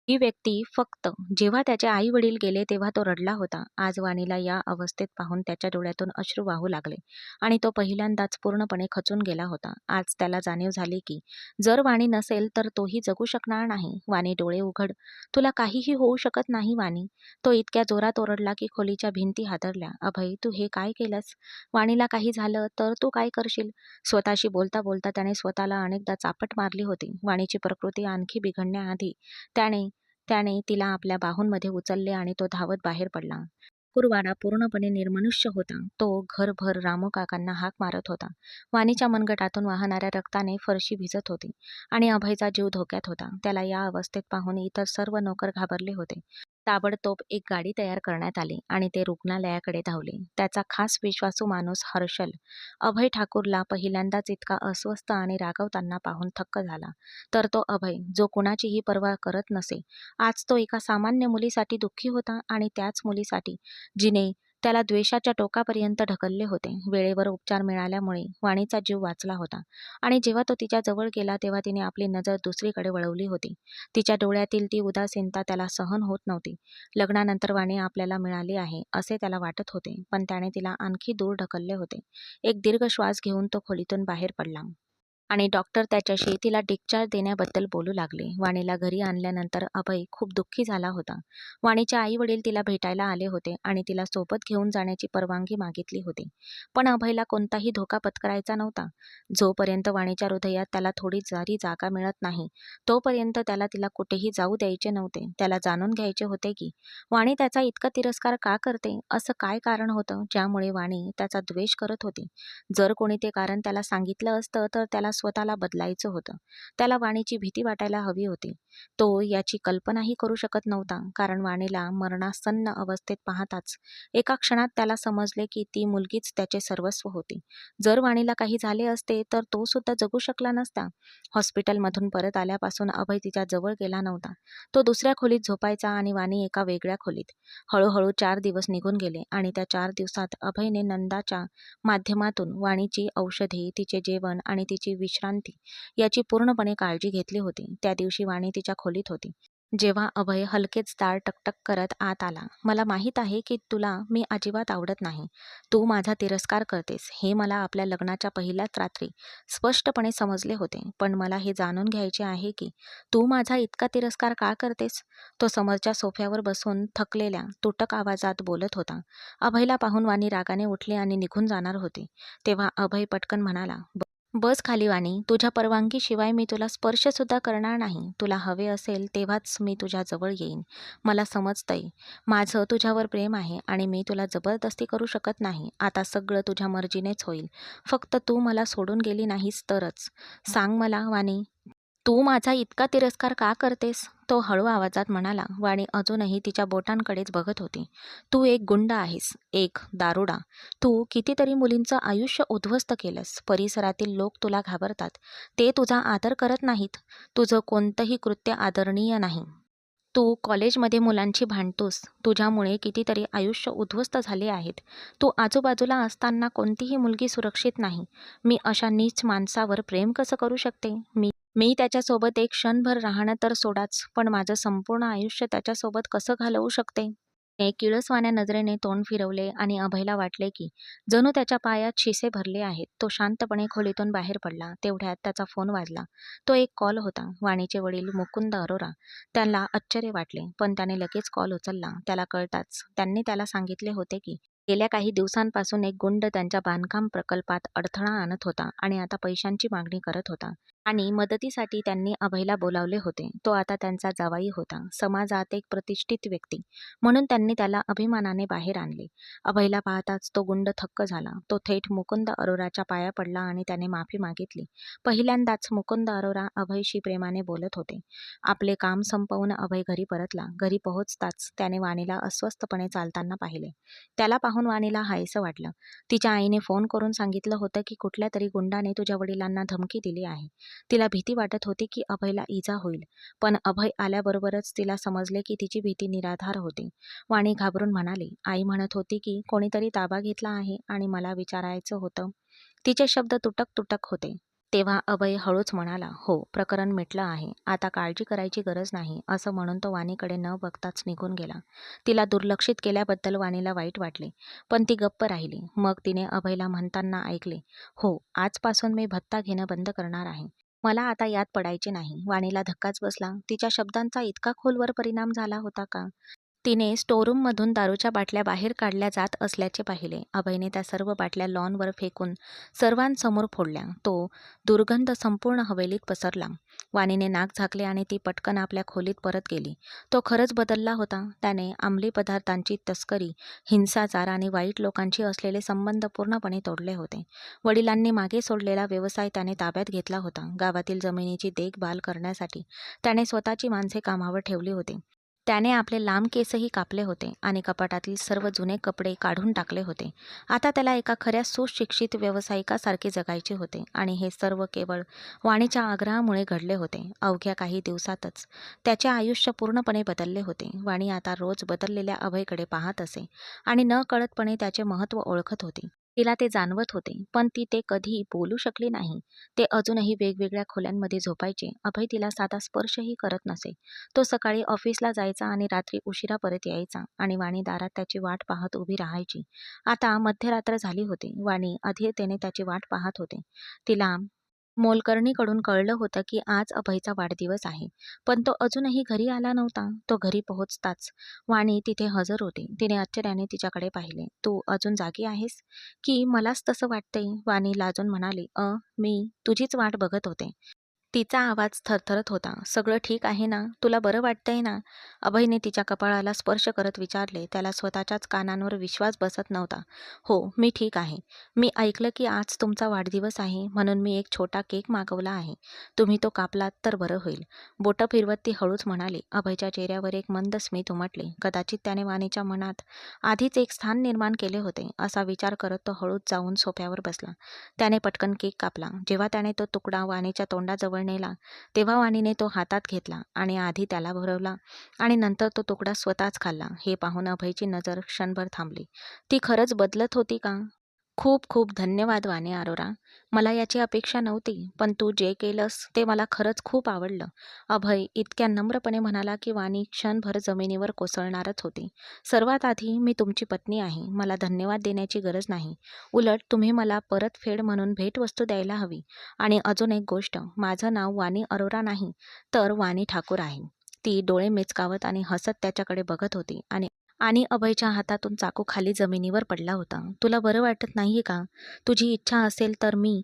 A: ही व्यक्ती फक्त जेव्हा त्याचे आई वडील गेले तेव्हा तो रडला होता. आज वाणीला या अवस्थेत पाहून त्याच्या डोळ्यातून अश्रू वाहू लागले आणि तो पहिल्यांदाच पूर्णपणे खचून गेला होता. आज त्याला जाणीव झाली की जर वाणी नसेल तर तोही जगू शकणार नाही. वाणी, डोळे उघड. तुला काहीही होऊ शकत नाही वाणी. तो इतक्या जोरात ओरडला की खोलीच्या भिंती हादरल्या. अभय, तू हे काय केलंस? वाणीला काही झालं तर तू काय करशील? स्वतःशी बोलता बोलता त्याने स्वतःला अनेकदा चापट मारली होती. वाणीची प्रकृती आणखी बिघडण्याआधी त्याने त्याने तिला आपल्या बाहूंमध्ये उचलले आणि तो धावत बाहेर पडला. कुरवाडा पूर्णपणे निर्मनुष्य होता. तो घरभर रामू काकांना हाक मारत होता. वाणीच्या मनगटातून वाहणाऱ्या रक्ताने फरशी भिजत होती आणि अभयचा जीव धोक्यात होता. त्याला या अवस्थेत पाहून इतर सर्व नोकर घाबरले होते. ताबडतोब एक गाडी तयार करण्यात आली आणि ते रुग्णालयाकडे धावले. त्याचा खास विश्वासू माणूस हर्षल अभय ठाकूरला पहिल्यांदाच इतका अस्वस्थ आणि रागावताना पाहून थक्क झाला. तर तो अभय, जो कुणाचीही पर्वा करत नसे, आज तो एका सामान्य मुलीसाठी दुःखी होता आणि त्याच मुलीसाठी जिने त्याला द्वेषाच्या टोकापर्यंत ढकलले होते. वेळेवर उपचार मिळाल्यामुळे वाणीचा जीव वाचला होता आणि जेव्हा तो तिच्या जवळ गेला तेव्हा तिने आपली नजर दुसरीकडे वळवली होती. तिच्या डोळ्यातील ती उदासीनता त्याला सहन होत नव्हती. लग्नानंतर वाणी आपल्याला मिळाली आहे असे त्याला वाटत होते, पण त्याने तिला आणखी दूर ढकलले होते. एक दीर्घ श्वास घेऊन तो खोलीतून बाहेर पडला आणि डॉक्टर त्याच्याशी तिला डिस्चार्ज देण्याबद्दल बोलू लागले. वाणीला घरी आणल्यानंतर अभय खूप दुःखी झाला होता. वाणीचे आई वडील तिला भेटायला आले होते आणि तिला सोबत घेऊन जाण्याची परवानगी मागितली होती. पण अभयला कोणताही धोका पत्करायचा नव्हता. जोपर्यंत वाणीच्या हृदयात त्याला थोडी जरी जागा मिळत नाही, तोपर्यंत त्याला तिला कुठेही जाऊ द्यायचे नव्हते. त्याला जाणून घ्यायचे होते की वाणी त्याचा इतका तिरस्कार का करते. असं काय कारण होतं ज्यामुळे वाणी त्याचा द्वेष करत होती. जर कोणी ते कारण त्याला सांगितलं असतं तर त्याला स्वतःला बदलायचं होतं. त्याला वाणीची भीती वाटायला हवी होती. तो याची कल्पनाही करू शकत नव्हता, कारण वाणीला मरणासन्न अवस्थेत पाहताच एका क्षणात त्याला समजले की ती मुलगीच त्याचे सर्वस्व होती. जर वाणीला काही झाले असते तर तो सुद्धा जगू शकला नसता. हॉस्पिटलमधून परत आल्यापासून अभय तिच्या जवळ गेला नव्हता. तो दुसऱ्या खोलीत झोपायचा आणि वाणी एका वेगळ्या खोलीत. हळूहळू 4 दिवस निघून गेले आणि त्या 4 दिवसात अभयने नंदाच्या माध्यमातून वाणीची औषधे, तिचे जेवण आणि तिची विश्रांती याची पूर्णपणे काळजी घेतली होती. त्या दिवशी वाणी तिच्या खोलीत होती. जेव्हा अभय हलकेच दार टकटक करत आत आला. मला माहीत आहे की तुला मी अजिबात आवडत नाही. तू माझा तिरस्कार करतेस हे मला आपल्या लग्नाच्या पहिल्याच रात्री स्पष्टपणे समजले होते. पण मला हे जाणून घ्यायचे आहे की तू माझा इतका तिरस्कार का करतेस? तो समोरच्या सोफ्यावर बसून थकलेल्या, तुटक आवाजात बोलत होता. अभयला पाहून वाणी रागाने उठली आणि निघून जाणार होती. तेव्हा अभय पटकन म्हणाला, बस खाली वाणी, तुझ्या परवानगीशिवाय मी तुला स्पर्शसुद्धा करणार नाही. तुला हवे असेल तेव्हाच मी तुझ्या जवळ येईन. मला समजतंय. माझं तुझ्यावर प्रेम आहे आणि मी तुला जबरदस्ती करू शकत नाही. आता सगळं तुझ्या मर्जीनेच होईल. फक्त तू मला सोडून गेली नाहीस तरच. सांग मला वाणी, तू माझा इतका तिरस्कार का करतेस? तो हळू आवाजात म्हणाला. वाणी अजूनही तिच्या बोटांकडेच बघत होती. तू एक गुंड आहेस, एक दारुडा. तू कितीतरी मुलींचं आयुष्य उद्ध्वस्त केलंस. परिसरातील लोक तुला घाबरतात. ते तुझा आदर करत नाहीत. तुझं कोणतंही कृत्य आदरणीय नाही. तू कॉलेजमध्ये मुलांची भांडतोस. तुझ्यामुळे कितीतरी आयुष्य उद्ध्वस्त झाले आहेत. तू आजूबाजूला असताना कोणतीही मुलगी सुरक्षित नाही. मी अशा नीच माणसावर प्रेम कसं करू शकते? मी त्याच्यासोबत एक क्षणभर राहणं तर सोडाच, पण माझं संपूर्ण आयुष्य त्याच्यासोबत कसं घालवू शकते? ने किळसवाण्या नजरेने तोंड फिरवले आणि अभयला वाटले की जणू त्याच्या पायात शिसे भरले आहेत. तो शांतपणे खोलीतून बाहेर पडला. तेवढ्यात त्याचा फोन वाजला. तो एक कॉल होता. वाणीचे वडील मुकुंद अरोरा. त्याला आश्चर्य वाटले, पण त्याने लगेच कॉल उचलला. त्याला कळताच त्यांनी त्याला सांगितले होते की गेल्या काही दिवसांपासून एक गुंड त्यांच्या बांधकाम प्रकल्पात अडथळा आणत होता आणि आता पैशांची मागणी करत होता. आणि मदतीसाठी त्यांनी अभयला बोलावले होते. तो आता त्यांचा जावाई होता. समाजात एक प्रतिष्ठित व्यक्ती म्हणून त्यांनी त्याला अभिमानाने बाहेर आणले. अभयला पाहताच तो गुंड थक्क झाला. तो थेट मुकुंद अरोराच्या पाया पडला आणि त्याने माफी मागितली. पहिल्यांदाच मुकुंद अरोरा अभयशी प्रेमाने बोलत होते. आपले काम संपवून अभय घरी परतला. घरी पोहोचताच त्याने वाणीला अस्वस्थपणे चालताना पाहिले. त्याला पाहून वाणीला हायसं वाटलं. तिच्या आईने फोन करून सांगितलं होतं की कुठल्या तरी गुंडाने तुझ्या वडिलांना धमकी दिली आहे. तिला भीती वाटत होती की अभयला इजा होईल. पण अभय आल्याबरोबरच तिला समजले की तिची भीती निराधार होती. वाणी घाबरून म्हणाली, आई म्हणत होती की कोणीतरी ताबा घेतला आहे आणि मला विचारायचं होतं. तिचे शब्द तुटक तुटक होते. तेव्हा अभय हळूच म्हणाला, हो, प्रकरण मिटलं आहे. आता काळजी करायची गरज नाही, असं म्हणून तो वाणीकडे न बघताच निघून गेला. तिला दुर्लक्षित केल्याबद्दल वाणीला वाईट वाटले, पण ती गप्प राहिली. मग तिने अभयला म्हणताना ऐकले, हो, आजपासून मी भत्ता घेणं बंद करणार आहे. मला आता यात पडायचे नाही. वाणीला धक्काच बसला. तिच्या शब्दांचा इतका खोलवर परिणाम झाला होता का? तिने स्टोअरूममधून दारूच्या बाटल्या बाहेर काढल्या जात असल्याचे पाहिले. अभयने त्या सर्व बाटल्या लॉनवर फेकून सर्वांसमोर फोडल्या. तो दुर्गंध संपूर्ण हवेलीत पसरला. वाणीने नाक झाकले आणि ती पटकन आपल्या खोलीत परत गेली. तो खरंच बदलला होता. त्याने अंमली पदार्थांची तस्करी, हिंसाचार आणि वाईट लोकांशी असलेले संबंध पूर्णपणे तोडले होते. वडिलांनी मागे सोडलेला व्यवसाय त्याने ताब्यात घेतला होता. गावातील जमिनीची देखभाल करण्यासाठी त्याने स्वतःची माणसे कामावर ठेवली होती. त्याने आपले लांब केसही कापले होते आणि कपाटातील सर्व जुने कपडे काढून टाकले होते. आता त्याला एका खऱ्या सुशिक्षित व्यावसायिकासारखे जगायचे होते आणि हे सर्व केवळ वाणीच्या आग्रहामुळे घडले होते. अवघ्या काही दिवसातच त्याचे आयुष्य पूर्णपणे बदलले होते. वाणी आता रोज बदललेल्या अभयकडे पाहत असे आणि नकळतपणे त्याचे महत्त्व ओळखत होती. तिला ते जाणवत होते, पण ती ते कधी बोलू शकली नाही. ते अजूनही वेगवेगळ्या खोल्यांमध्ये झोपायचे. अभय तिला साधा स्पर्शही करत नसे. तो सकाळी ऑफिसला जायचा आणि रात्री उशिरा परत यायचा आणि वाणी दारात त्याची वाट पाहत उभी राहायची. आता मध्यरात्र झाली होती. वाणी अधीरतेने त्याची वाट पाहत होते. तिला मोलकरणीकडून कळलं होतं की आज अभयचा वाढदिवस आहे, पण तो अजूनही घरी आला नव्हता. तो घरी पोहोचताच वाणी तिथे हजर होती. तिने आश्चर्याने तिच्याकडे पाहिले. तू अजून जागी आहेस? की मलाच तसं वाटतंय? वाणी लाजून म्हणाली, मी तुझीच वाट बघत होते. तिचा आवाज थरथरत होता. सगळं ठीक आहे ना? तुला बरं वाटतंय ना? अभयने तिच्या कपाळाला स्पर्श करत विचारले. त्याला स्वतःच्याच कानांवर विश्वास बसत नव्हता. हो, मी ठीक आहे. मी ऐकलं की आज तुमचा वाढदिवस आहे, म्हणून मी एक छोटा केक मागवला आहे. तुम्ही तो कापलात तर बरं होईल. बोटं फिरवत ती हळूच म्हणाली. अभयच्या चेहऱ्यावर एक मंद स्मित उमटले. कदाचित त्याने वाणीच्या मनात आधीच एक स्थान निर्माण केले होते, असा विचार करत तो हळूच जाऊन सोफ्यावर बसला. त्याने पटकन केक कापला. जेव्हा त्याने तो तुकडा वाणीच्या तोंडाजवळ नेला, तेव्हा वाणीने तो हातात घेतला आणि आधी त्याला भरवला आणि नंतर तो तुकडा स्वतःच खाल्ला. हे पाहून अभयची नजर क्षणभर थांबली. ती खरंच बदलत होती का? खूप खूप धन्यवाद वाणी अरोरा. मला याची अपेक्षा नव्हती, पण तू जे केलंस ते मला खरंच खूप आवडलं. अभय इतक्या नम्रपणे म्हणाला की वाणी क्षणभर जमिनीवर कोसळणारच होती. सर्वात आधी मी तुमची पत्नी आहे. मला धन्यवाद देण्याची गरज नाही. उलट तुम्ही मला परतफेड म्हणून भेटवस्तू द्यायला हवी. आणि अजून एक गोष्ट, माझं नाव वाणी अरोरा नाही, तर वाणी ठाकूर आहे. ती डोळे मिचकावत आणि हसत त्याच्याकडे बघत होती आणि आणि अभयच्या हातातून चाकू खाली जमिनीवर पडला होता. तुला बरं वाटत नाहीये का? तुझी इच्छा असेल तर मी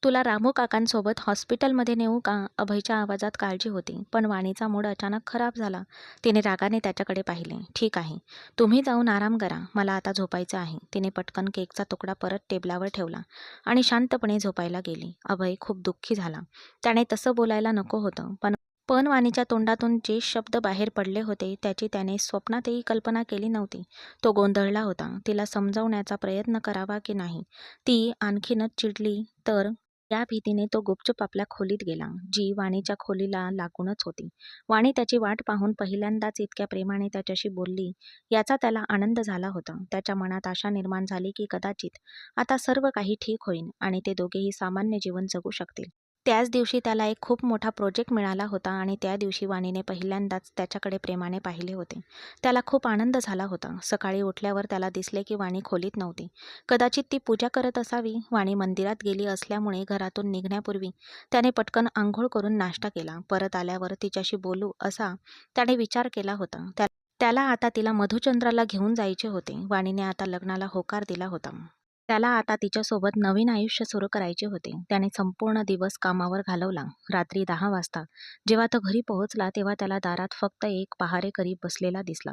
A: तुला रामू काकांसोबत हॉस्पिटलमध्ये नेऊ का? अभयच्या आवाजात काळजी होती, पण वाणीचा मूड अचानक खराब झाला. तिने रागाने त्याच्याकडे पाहिले. ठीक आहे, तुम्ही जाऊन आराम करा, मला आता झोपायचं आहे. तिने पटकन केकचा तुकडा परत टेबलावर ठेवला आणि शांतपणे झोपायला गेली. अभय खूप दुःखी झाला. त्याने तसं बोलायला नको होतं, पण वाणीच्या तोंडातून जे शब्द बाहेर पडले होते त्याची त्याने स्वप्नातही कल्पना केली नव्हती. तो गोंधळला होता. तिला समजावण्याचा प्रयत्न करावा की नाही, ती आणखीनच चिडली तर. या भीतीने तो गुपचूप आपल्या खोलीत गेला, जी वाणीच्या खोलीला लागूनच होती. वाणी त्याची वाट पाहून पहिल्यांदाच इतक्या प्रेमाने त्याच्याशी बोलली, याचा त्याला आनंद झाला होता. त्याच्या मनात आशा निर्माण झाली की कदाचित आता सर्व काही ठीक होईल आणि ते दोघेही सामान्य जीवन जगू शकतील. त्याच दिवशी त्याला एक खूप मोठा प्रोजेक्ट मिळाला होता आणि त्या दिवशी वाणीने पहिल्यांदाच त्याच्याकडे प्रेमाने पाहिले होते. त्याला खूप आनंद झाला होता. सकाळी उठल्यावर त्याला दिसले की वाणी खोलीत नव्हती. कदाचित ती पूजा करत असावी. वाणी मंदिरात गेली असल्यामुळे घरातून निघण्यापूर्वी त्याने पटकन आंघोळ करून नाश्ता केला. परत आल्यावर तिच्याशी बोलू असा त्याने विचार केला होता. त्याला आता तिला मधुचंद्राला घेऊन जायचे होते. वाणीने आता लग्नाला होकार दिला होता. त्याला आता तिच्यासोबत नवीन आयुष्य सुरू करायचे होते. त्याने संपूर्ण दिवस कामावर घालवला. रात्री 10 वाजता जेव्हा तो घरी पोहोचला तेव्हा त्याला दारात फक्त एक पहारेकरी बसलेला दिसला.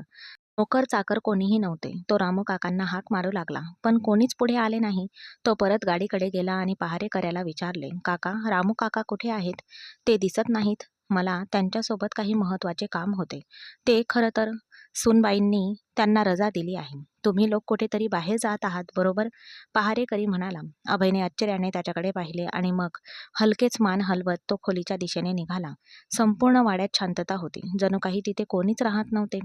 A: नोकर चाकर कोणीही नव्हते. तो रामू काकांना हाक मारू लागला, पण कोणीच पुढे आले नाही. तो परत गाडीकडे गेला आणि पहारेकऱ्याला विचारले, काका, रामू काका कुठे आहेत? ते दिसत नाहीत. मला त्यांच्यासोबत काही महत्त्वाचे काम होते. ते खरं तर सूनबाईंनी त्यांना रजा दिली आहे. तुम्ही लोक कुठेतरी बाहेर जात आहात, बरोबर? पहारेकरी म्हणाला. अभयने आश्चर्याने त्याच्याकडे पाहिले आणि मग हलकेच मान हलवत तो खोलीच्या दिशेने निघाला. संपूर्ण वाड्यात शांतता होती. जणू काही तिथे कोणीच राहत नव्हते.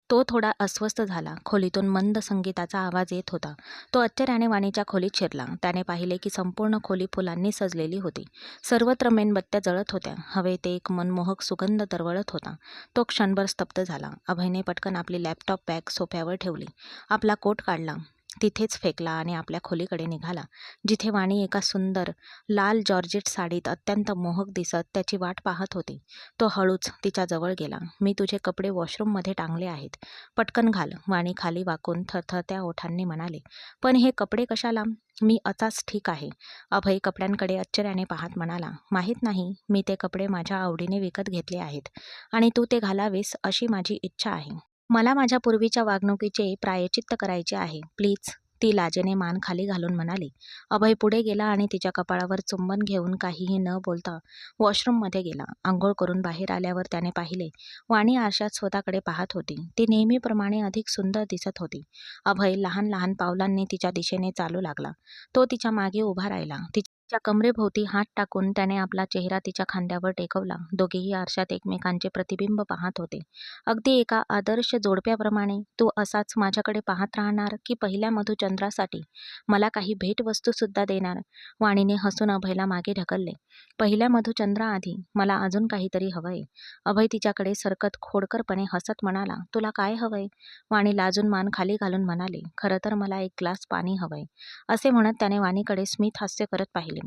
A: तो थोडा अस्वस्थ झाला. खोलीतून मंद संगीताचा आवाज येत होता. तो आश्चर्याने वाणीच्या खोलीत शिरला. त्याने पाहिले की संपूर्ण खोली फुलांनी सजलेली होती. सर्वत्र मेणबत्त्या जळत होत्या. हवेत एक मनमोहक सुगंध दरवळत होता. तो क्षणभर स्तब्ध झाला. अभयने पटकन आपली लॅपटॉप बॅग सोफ्यावर ठेवली. आपला कोट काढला, तिथेच फेकला आणि आपल्या खोलीकडे निघाला, जिथे वाणी एका सुंदर लाल जॉर्जेट साडीत अत्यंत मोहक दिसत त्याची वाट पाहत होती. तो हळूच तिच्याजवळ गेला. मी तुझे कपडे वॉशरूममध्ये टांगले आहेत, पटकन घाल. वाणी खाली वाकून थरथरत्या ओठांनी म्हणाले, पण हे कपडे कशाला? मी अचाच ठीक आहे. अभय कपड्यांकडे आश्चर्याने पाहत म्हणाला, माहीत नाही, मी ते कपडे माझ्या आवडीने विकत घेतले आहेत आणि तू ते घालावेस अशी माझी इच्छा आहे. मला माझ्या पूर्वीच्या वागणुकीचे प्रायश्चित्त करायचे आहे, प्लीज. ती लाजेने मान खाली घालून म्हणाली. अभय पुढे गेला आणि तिच्या कपाळावर चुंबन घेऊन काहीही न बोलता वॉशरूममध्ये गेला. आंघोळ करून बाहेर आल्यावर त्याने पाहिले, वाणी आरशात स्वतःकडे पाहत होती. ती नेहमीप्रमाणे अधिक सुंदर दिसत होती. अभय लहान लहान पावलांनी तिच्या दिशेने चालू लागला. तो तिच्या मागे उभा राहिला. तिच्या कमरेभोवती हात टाकून त्याने आपला चेहरा तिच्या खांद्यावर टेकवला. दोघेही आरशात एकमेकांचे प्रतिबिंब पाहत होते. अगदी एका आदर्श जोडप्याप्रमाणे. तू असाच माझ्याकडे पाहत राहणार की पहिल्या मधुचंद्रासाठी मला काही भेटवस्तूसुद्धा देणार? वाणीने हसून अभयला मागे ढकलले. पहिल्या मधुचंद्राआधी मला अजून काहीतरी हवंय. अभय तिच्याकडे सरकत खोडकरपणे हसत म्हणाला, तुला काय हवंय? वाणी लाजून मान खाली घालून म्हणाले, खरं तर मला एक ग्लास पाणी हवंय. असे म्हणत त्याने वाणीकडे स्मित हास्य करत पाहिले.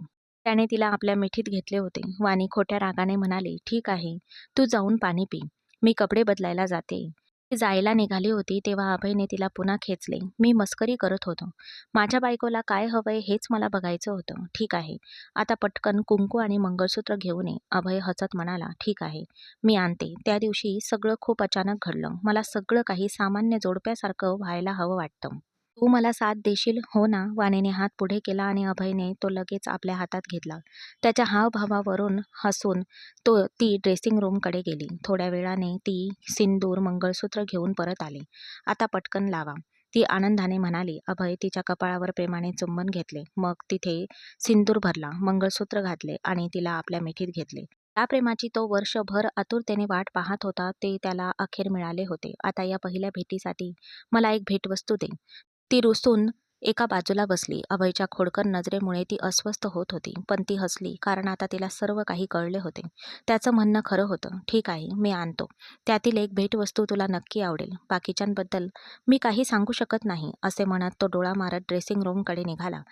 A: त्याने तिला आपल्या मिठीत घेतले होते. वाणी खोट्या रागाने म्हणाली, ठीक आहे, तू जाऊन पाणी पी, मी कपडे बदलायला जाते. ती जायला निघाली होती तेव्हा अभयने तिला पुन्हा खेचले. मी मस्करी करत होतो. माझ्या बायकोला काय हवंय हेच मला बघायचं होतं. ठीक आहे, आता पटकन कुंकू आणि मंगळसूत्र घेऊन ये. अभय हसत म्हणाला, ठीक आहे, मी आणते. त्या दिवशी सगळं खूप अचानक घडलं. मला सगळं काही सामान्य जोडप्यासारखं व्हायला हवं वाटतं. तू मला साथ देशील, हो ना? वाणीने हात पुढे केला आणि अभयने तो लगेच आपल्या हातात घेतला. त्याच्या हावभावावरून हसून ती ड्रेसिंग रूमकडे गेली. थोड्या वेळाने ती सिंदूर मंगळसूत्र घेऊन परत आली. आता पटकन लावा, ती आनंदाने म्हणाली. अभय तिच्या कपाळावर प्रेमाने चुंबन घेतले. मग तिथे सिंदूर भरला, मंगळसूत्र घातले आणि तिला आपल्या मिठीत घेतले. त्या प्रेमाची तो वर्षभर आतुरतेने वाट पाहत होता ते त्याला अखेर मिळाले होते. आता या पहिल्या भेटीसाठी मला एक भेटवस्तू दे. ती रुसून एका बाजूला बसली. अभयच्या खोडकर नजरेमुळे ती अस्वस्थ होत होती, पण ती हसली, कारण आता तिला सर्व काही कळले होते. त्याचं म्हणणं खरं होतं. ठीक आहे, मी आणतो. त्यातील एक भेटवस्तू तुला नक्की आवडेल. बाकीच्यांबद्दल मी काही सांगू शकत नाही, असे म्हणत तो डोळा मारत ड्रेसिंग रूमकडे निघाला.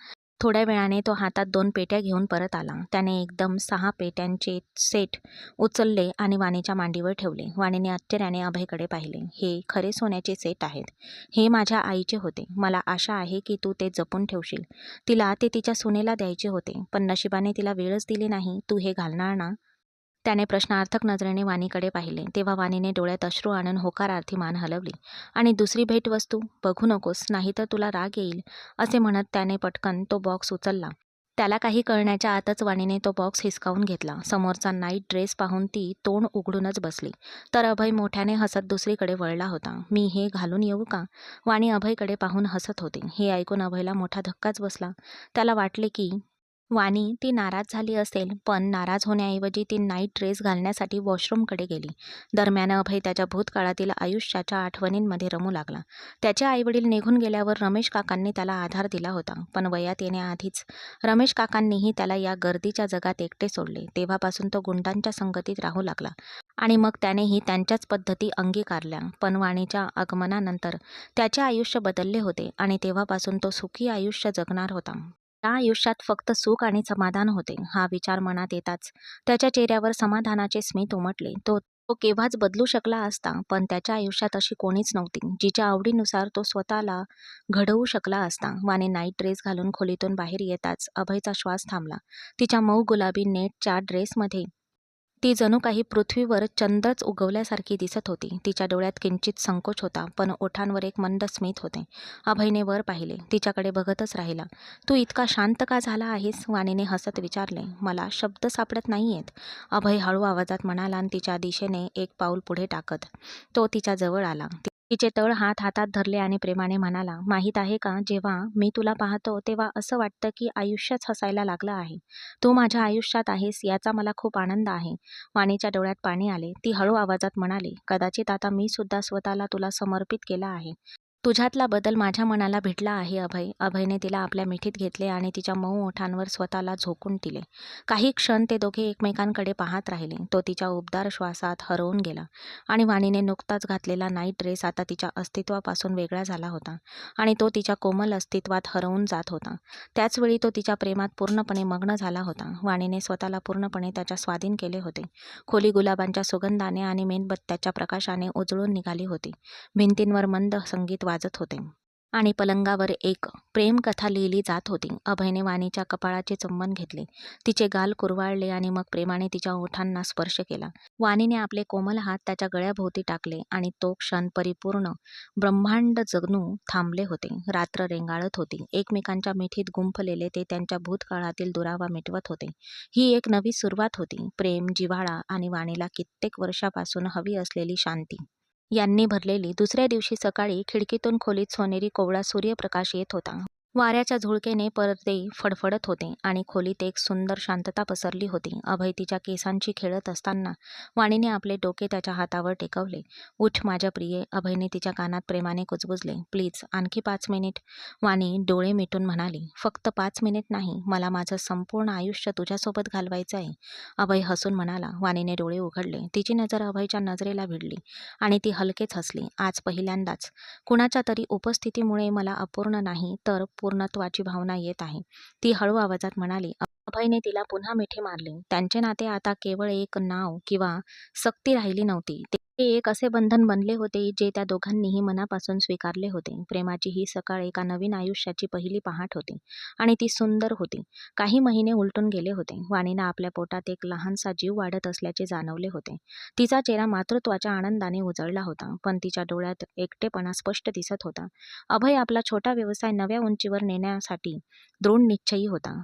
A: थोड्या वेळाने तो हातात 2 पेट्या घेऊन परत आला. त्याने एकदम 6 पेट्यांचे सेट उचलले आणि वाणीच्या मांडीवर ठेवले. वाणीने आश्चर्याने अभयकडे पाहिले. हे खरे सोन्याचे सेट आहेत. हे माझ्या आईचे होते. मला आशा आहे की तू ते जपून ठेवशील. तिला ते तिच्या सुनेला द्यायचे होते, पण नशिबाने तिला वेळच दिली नाही. तू हे घालणार ना? त्याने प्रश्नार्थक नजरेने वाणीकडे पाहिले. तेव्हा वाणीने डोळ्यात अश्रू आणून होकारार्थी मान हलवली आणि दुसरी भेटवस्तू बघू नकोस, नाहीतर तुला राग येईल, असे म्हणत त्याने पटकन तो बॉक्स उचलला. त्याला काही कळण्याच्या आतच वाणीने तो बॉक्स हिसकावून घेतला. समोरचा नाईट ड्रेस पाहून ती तोंड उघडूनच बसली. तर अभय मोठ्याने हसत दुसरीकडे वळला होता. मी हे घालून येऊ का? वाणी अभयकडे पाहून हसत होती. हे ऐकून अभयला मोठा धक्काच बसला. त्याला वाटले की वाणी ती नाराज झाली असेल, पण नाराज होण्याऐवजी ती नाईट ड्रेस घालण्यासाठी वॉशरूमकडे गेली. दरम्यान अभय त्याच्या भूतकाळातील आयुष्याच्या आठवणींमध्ये रमू लागला. त्याचे आईवडील निघून गेल्यावर रमेश काकांनी त्याला आधार दिला होता, पण वयात येण्याआधीच रमेश काकांनीही त्याला या गर्दीच्या जगात एकटे सोडले. तेव्हापासून तो गुंडांच्या संगतीत राहू लागला आणि मग त्यानेही त्यांच्याच पद्धती अंगीकारल्या. पण वाणीच्या आगमनानंतर त्याचे आयुष्य बदलले होते आणि तेव्हापासून तो सुखी आयुष्य जगणार होता. त्या आयुष्यात फक्त सुख आणि समाधान होते. हा विचार मनात येताच त्याच्या चेहऱ्यावर समाधानाचे स्मित उमटले. तो तो केव्हाच बदलू शकला असता, पण त्याच्या आयुष्यात अशी कोणीच नव्हती जिच्या आवडीनुसार तो स्वतःला घडवू शकला असता. वाणी नाईट ड्रेस घालून खोलीतून बाहेर येताच अभयचा श्वास थांबला. तिच्या मऊ गुलाबी नेटच्या ड्रेसमध्ये ती जणू काही पृथ्वीवर चंद्रच उगवल्यासारखी दिसत होती. तिच्या डोळ्यात किंचित संकोच होता, पण ओठांवर एक मंद स्मित होते. अभयने वर पाहिले. तिच्याकडे बघतच राहिला. तू इतका शांत का झाला आहेस? वाणीने हसत विचारले. मला शब्द सापडत नाहीयेत, अभय हळू आवाजात म्हणाला आणि तिच्या दिशेने एक पाऊल पुढे टाकत तो तिच्या जवळ आला. तिचे तळ हात हातात धरले आणि प्रेमाने म्हणाला, माहीत आहे का, जेव्हा मी तुला पाहतो तेव्हा असं वाटतं की आयुष्यच हसायला लागलं आहे. तू माझ्या आयुष्यात आहेस याचा मला खूप आनंद आहे. वाणीच्या डोळ्यात पाणी आले. ती हळू आवाजात म्हणाली, कदाचित आता मी सुद्धा स्वतःला तुला समर्पित केला आहे. तुझ्यातला बदल माझ्या मनाला भिडला आहे अभय. अभयने तिला आपल्या मिठीत घेतले आणि तिच्या मऊ ओठांवर स्वतःला झोकून दिले. काही क्षण ते दोघे एकमेकांकडे पाहत राहिले. तो तिच्या उबदार श्वासात हरवून गेला आणि वाणीने नुकताच घातलेला नाईट ड्रेस आता तिच्या अस्तित्वापासून वेगळा झाला होता आणि तो तिच्या कोमल अस्तित्वात हरवून जात होता. त्याचवेळी तो तिच्या प्रेमात पूर्णपणे मग्न झाला होता. वाणीने स्वतःला पूर्णपणे त्याच्या स्वाधीन केले होते. खोली गुलाबांच्या सुगंधाने आणि मेणबत्त्याच्या प्रकाशाने उजळून निघाली होती. भिंतींवर मंद संगीत वाजत होते आणि पलंगावर एक प्रेमकथा लिहिली जात होती. अभयने वाणीच्या कपाळाचे चुंबन घेतले. तिचे गाल कुरवाळले आणि मग प्रेमाने तिच्या ओठांना स्पर्श केला. वाणीने आपले कोमल हात त्याच्या गळ्याभोवती टाकले आणि तो क्षण परिपूर्ण ब्रह्मांड जगणू थांबले होते. रात्र रेंगाळत होती. एकमेकांच्या मिठीत गुंफलेले ते त्यांच्या भूतकाळातील दुरावा मिटवत होते. ही एक नवी सुरुवात होती. प्रेम, जिव्हाळा आणि वाणीला कित्येक वर्षापासून हवी असलेली शांती यांनी भरलेली. दुसऱ्या दिवशी सकाळी खिडकीतून खोलीत सोनेरी कोवळा सूर्यप्रकाश येत होता. वाऱ्याच्या झुळकेने पडदे फडफडत होते आणि खोलीत एक सुंदर शांतता पसरली होती. अभय तिच्या केसांशी खेळत असताना वाणीने आपले डोके त्याच्या हातावर टेकवले. उठ माझ्या प्रिये, अभयने तिच्या कानात प्रेमाने कुजबुजले. प्लीज आणखी 5 मिनिट, वाणी डोळे मिटून म्हणाली. फक्त 5 मिनिट नाही, मला माझं संपूर्ण आयुष्य तुझ्यासोबत घालवायचं आहे, अभय हसून म्हणाला. वाणीने डोळे उघडले. तिची नजर अभयच्या नजरेला भिडली आणि ती हलकेच हसली. आज पहिल्यांदाच कुणाच्या तरी उपस्थितीमुळे मला अपूर्ण नाही तर पूर्णत्वाची भावना येत आहे, ती हळू आवाजात म्हणाली. अभयने तिला पुन्हा मिठी मारली. त्यांचे नाते आता केवळ एक नाव किंवा सक्ती राहिली नव्हती. ते एक असे बंधन बनले होते जे त्या दोघांनीही मनापासून स्वीकारले होते. प्रेमाची ही सकाळ एका नवीन आयुष्याची पहिली पहाट होती आणि ती सुंदर होती. काही महिने उलटून गेले होते. वाणीला आपल्या पोटात एक लहानसा जीव वाढत असल्याचे जाणवले होते. तिचा चेहरा मातृत्वाच्या आनंदाने उजळला होता, पण तिच्या डोळ्यात एकटेपणा स्पष्ट दिसत होता. अभय आपला छोटा व्यवसाय नव्या उंचीवर नेण्यासाठी दृढ निश्चयी होता.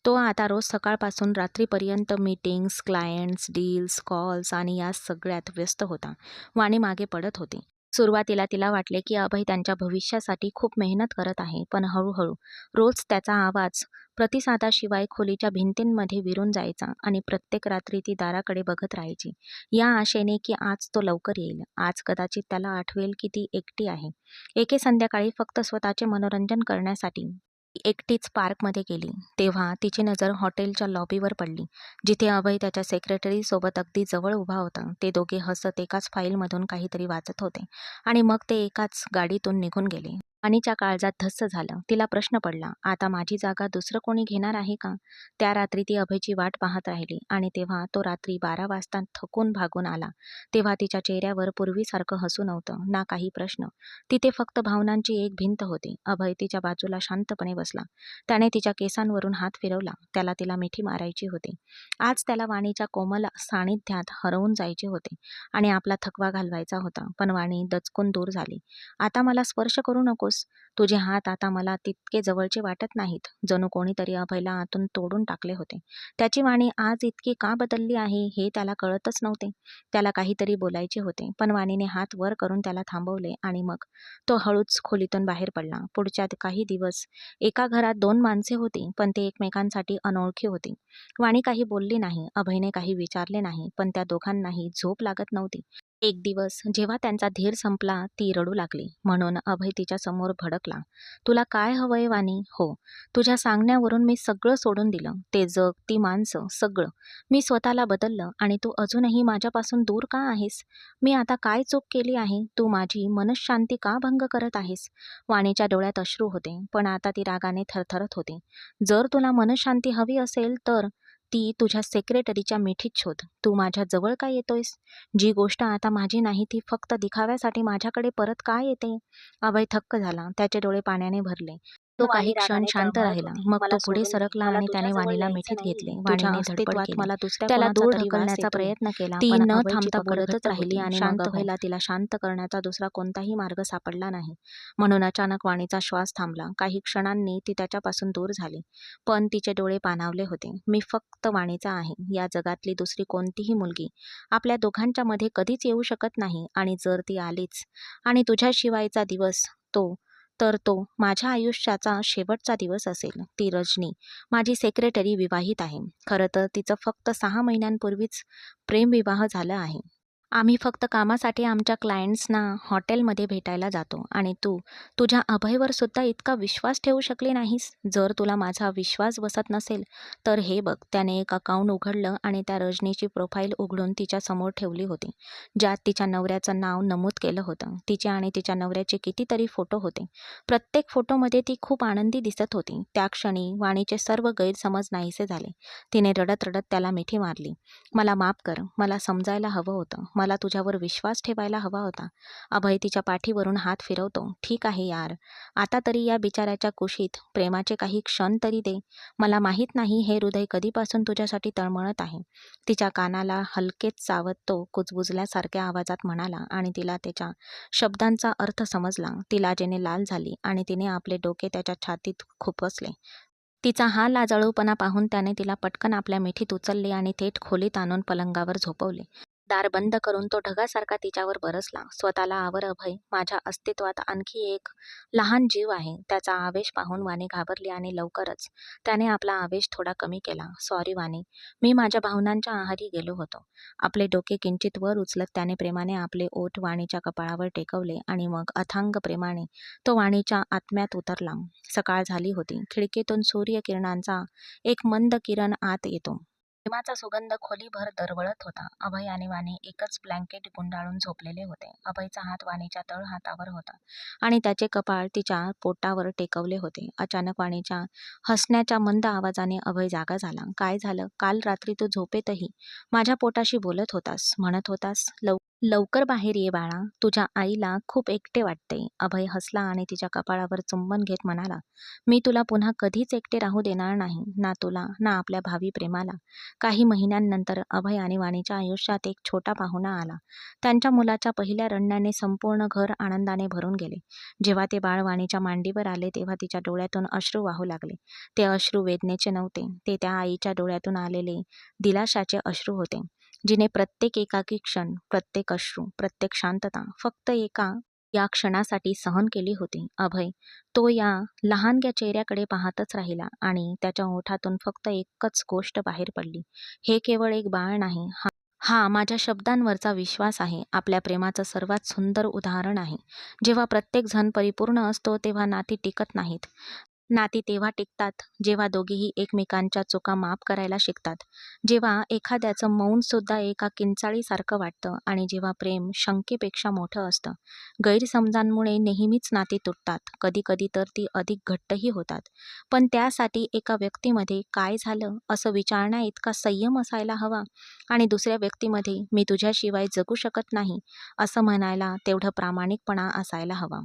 A: तो आता रोज सकाळपासून रात्रीपर्यंत मीटिंग्स, क्लायंट्स, डील्स, कॉल्स आणि या सगळ्यात व्यस्त होता. वाणी मागे पडत होती. सुरुवातीला तिला वाटले की अभय त्यांच्या भविष्यासाठी खूप मेहनत करत आहे, पण हळूहळू रोज त्याचा आवाज प्रतिसादाशिवाय खोलीच्या भिंतींमध्ये विरून जायचा आणि प्रत्येक रात्री ती दाराकडे बघत राहायची, या आशेने की आज तो लवकर येईल. आज कदाचित त्याला आठवेल की ती एकटी आहे. एके संध्याकाळी फक्त स्वतःचे मनोरंजन करण्यासाठी ती एकटीच पार्कमध्ये गेली. तेव्हा तिची नजर हॉटेलच्या लॉबीवर पडली, जिथे अभय त्याच्या सेक्रेटरीसोबत अगदी जवळ उभा होता. ते दोघे हसत एकाच फाईलमधून काहीतरी वाचत होते आणि मग ते एकाच गाडीतून निघून गेले. वाणीच्या काळजात धस्स झालं. तिला प्रश्न पडला, आता माझी जागा दुसरं कोणी घेणार आहे का? त्या रात्री ती अभयची वाट पाहत राहिली आणि तेव्हा तो रात्री 12 वाजता थकून भागून आला. तेव्हा तिच्या चेहऱ्यावर पूर्वीसारखं हसू नव्हतं, ना काही प्रश्न. तिथे फक्त भावनांची एक भिंत होती. अभय तिच्या बाजूला शांतपणे बसला. त्याने तिच्या केसांवरून हात फिरवला. त्याला तिला मिठी मारायची होती. आज त्याला वाणीच्या कोमल सानिध्यात हरवून जायचे होते आणि आपला थकवा घालवायचा होता. पण वाणी दचकून दूर झाली. आता मला स्पर्श करू नकोस. तुझे हात आता मला तितके जवळचे वाटत नाहीत. जणू कोणीतरी अभयला आतून तोडून टाकले होते. त्याची वाणी आज इतकी का बदलली आहे हे त्याला कळतच नव्हते. त्याला काहीतरी बोलायचे होते, पण वाणीने हात वर करून त्याला थांबवले आणि मग तो हळूच खोलीतून बाहेर पडला. पुढच्या काही दिवस एका घरात 2 माणसे होती, पण ते एकमेकांसाठी अनोळखी होती. वाणी काही बोलली नाही, अभयने काही विचारले नाही, पण त्या दोघांनाही झोप लागत नव्हती. एक दिवस जेव्हा त्यांचा धीर संपला, ती रडू लागली. म्हणून अभय तिच्या समोर भडकला. तुला काय हवंय वाणी? हो, तुझ्या सांगण्यावरून मी सगळं सोडून दिलं. ते जग, ती माणसं, सगळं. मी स्वतःला बदललं आणि तू अजूनही माझ्यापासून दूर का आहेस? मी आता काय चूक केली आहे? तू माझी मनःशांती का भंग करत आहेस? वाणीच्या डोळ्यात अश्रू होते, पण आता ती रागाने थरथरत होती. जर तुला मनःशांती हवी असेल तर ती तुझ्या सेक्रेटरीच्या मिठीत शोध. तू माझ्या जवळ का येतोयस? जी गोष्ट आता माझी नाही ती फक्त दिखाव्यासाठी माझ्याकडे परत का येते? अभय थक्क झाला. त्याचे डोळे पाण्याने भरले. तो काही क्षण शांत राहिला. मग तो पुढे सरकला आणि त्याने वाणीला मिठीत घेतले. वाणीने धडपड केली. त्याला दूर ढकलण्याचा प्रयत्न केला, ती न थांबता बोलतच राहिली आणि मग अभयला तिला शांत करण्याचा दुसरा कोणताही मार्ग सापडला नाही. म्हणून अचानक वाणीचा श्वास थांबला. काही क्षणांनी ती त्याच्यापासून दूर झाली, पण तिचे डोळे पाणावले होते. मी फक्त वाणीचा आहे. या जगातली दुसरी कोणतीही मुलगी आपल्या दोघांच्या मध्ये कधीच येऊ शकत नाही आणि जर ती आलीच आणि तुझ्याशिवायचा दिवस तर तो माझ्या आयुष्याचा शेवटचा दिवस असेल. ती रजनी, माझी सेक्रेटरी, विवाहित आहे. खरं तर तिचं फक्त 6 महिन्यांपूर्वीच प्रेमविवाह झालं आहे. आम्ही फक्त कामासाठी आमच्या क्लायंट्सना हॉटेलमध्ये भेटायला जातो आणि तू तुझ्या अभयवर सुद्धा इतका विश्वास ठेवू शकली नाहीस. जर तुला माझा विश्वास बसत नसेल तर हे बघ. त्याने एक अकाउंट उघडलं आणि त्या रजनीची प्रोफाईल उघडून तिच्या समोर ठेवली होती, ज्यात तिच्या नवऱ्याचं नाव नमूद केलं होतं. तिचे आणि तिच्या नवऱ्याचे कितीतरी फोटो होते. प्रत्येक फोटोमध्ये ती खूप आनंदी दिसत होती. त्या क्षणी वाणीचे सर्व गैरसमज नाहीसे झाले. तिने रडत रडत त्याला मिठी मारली. मला माफ कर. मला समजायला हवं होतं. मला तुझ्यावर विश्वास ठेवायला हवा होता. अभय तिच्या पाठीवरून हात फिरवतो. ठीक आहे यार, आता तरी या बिचाऱ्याच्या कुशीत प्रेमाचे काही क्षण तरी दे. मला माहीत नाही हे हृदय कधीपासून तुझ्यासाठी तळमळत आहे. तिच्या कानाला हलकेच चावत तो कुजबुजल्यासारख्या आवाजात म्हणाला आणि तिला त्याच्या शब्दांचा अर्थ समजला. ती लाजेने लाल झाली आणि तिने आपले डोके त्याच्या छातीत खुपसले. तिचा हा लाजाळूपणा पाहून त्याने तिला पटकन आपल्या मिठीत उचलले आणि थेट खोलीत आणून पलंगावर झोपवले. दार बंद करून तो ढगासारखा तिच्यावर बरसला. स्वतःला आवर अभय, माझ्या अस्तित्वात आणखी एक लहान जीव आहे. त्याचा आवेश पाहून वाणी घाबरली आणि लवकरच त्याने आपला आवेश थोडा कमी केला. सॉरी वाणी, मी माझ्या भावनांच्या आहारी गेलो होतो. आपले डोके किंचित वर उचलत त्याने प्रेमाने आपले ओठ वाणीच्या कपाळावर टेकवले आणि मग अथांग प्रेमाने तो वाणीच्या आत्म्यात उतरला. सकाळ झाली होती. खिडकीतून सूर्यकिरणांचा एक मंद किरण आत येतो. प्रेमाचा सुगंध खोलीभर दरवळत होता. अभय आणि वाणी एकच ब्लँकेट गुंडाळून झोपलेले होते. अभयचा हात वाणीच्या तळहातावर होता आणि त्याचे कपाळ तिच्या पोटावर टेकवले होते. अचानक वाणीच्या हसण्याच्या मंद आवाजाने अभय जागा झाला. काय झालं? काल रात्री तू झोपेतही माझ्या पोटाशी बोलत होतास, म्हणत होतास, लवकर बाहेर ये बाळा, तुझ्या आईला खूप एकटे वाटते. अभय हसला आणि तिच्या कपाळावर चुंबन घेत म्हणाला, मी तुला पुन्हा कधीच एकटे राहू देणार नाही, ना तुला ना आपल्या भावी प्रेमाला. काही महिन्यांनंतर अभय आणि वाणीच्या आयुष्यात एक छोटा पाहुणा आला. त्यांच्या मुलाच्या पहिल्या रडण्याने संपूर्ण घर आनंदाने भरून गेले. जेव्हा ते बाळ वाणीच्या मांडीवर आले तेव्हा तिच्या डोळ्यातून अश्रू वाहू लागले. ते अश्रू वेदनेचे नव्हते, ते त्या आईच्या डोळ्यातून आलेले दिलाशाचे अश्रू होते, जिने प्रत्येक एकाकी क्षण, प्रत्येक अश्रू, प्रत्येक शांतता फक्त या क्षणासाठी सहन केली होती. अभय तो या लहानग्या चेहऱ्याकडे पाहतच राहिला आणि त्याच्या ओठातून फक्त एकच गोष्ट बाहेर पडली, हे केवळ एक बाळ नाही, हा माझ्या शब्दांवरचा विश्वास आहे. आपल्या प्रेमाचं सर्वात सुंदर उदाहरण आहे. जेव्हा प्रत्येक जण परिपूर्ण असतो तेव्हा नाती टिकत नाहीत. नाती तेव्हा टिकतात जेव्हा दोघेही एकमेकांच्या चुका माफ करायला शिकतात, जेव्हा एखाद्याचं मौन सुद्धा एका किंचाळीसारखं वाटतं आणि जेव्हा प्रेम शंकेपेक्षा मोठं असतं. गैरसमजांमुळे नेहमीच नाती तुटतात, कधी कधी तर ती अधिक घट्टही होतात. पण त्यासाठी एका व्यक्तीमध्ये काय झालं असं विचारण्या इतका संयम असायला हवा आणि दुसऱ्या व्यक्तीमध्ये मी तुझ्याशिवाय जगू शकत नाही असं म्हणायला तेवढं प्रामाणिकपणा असायला हवा.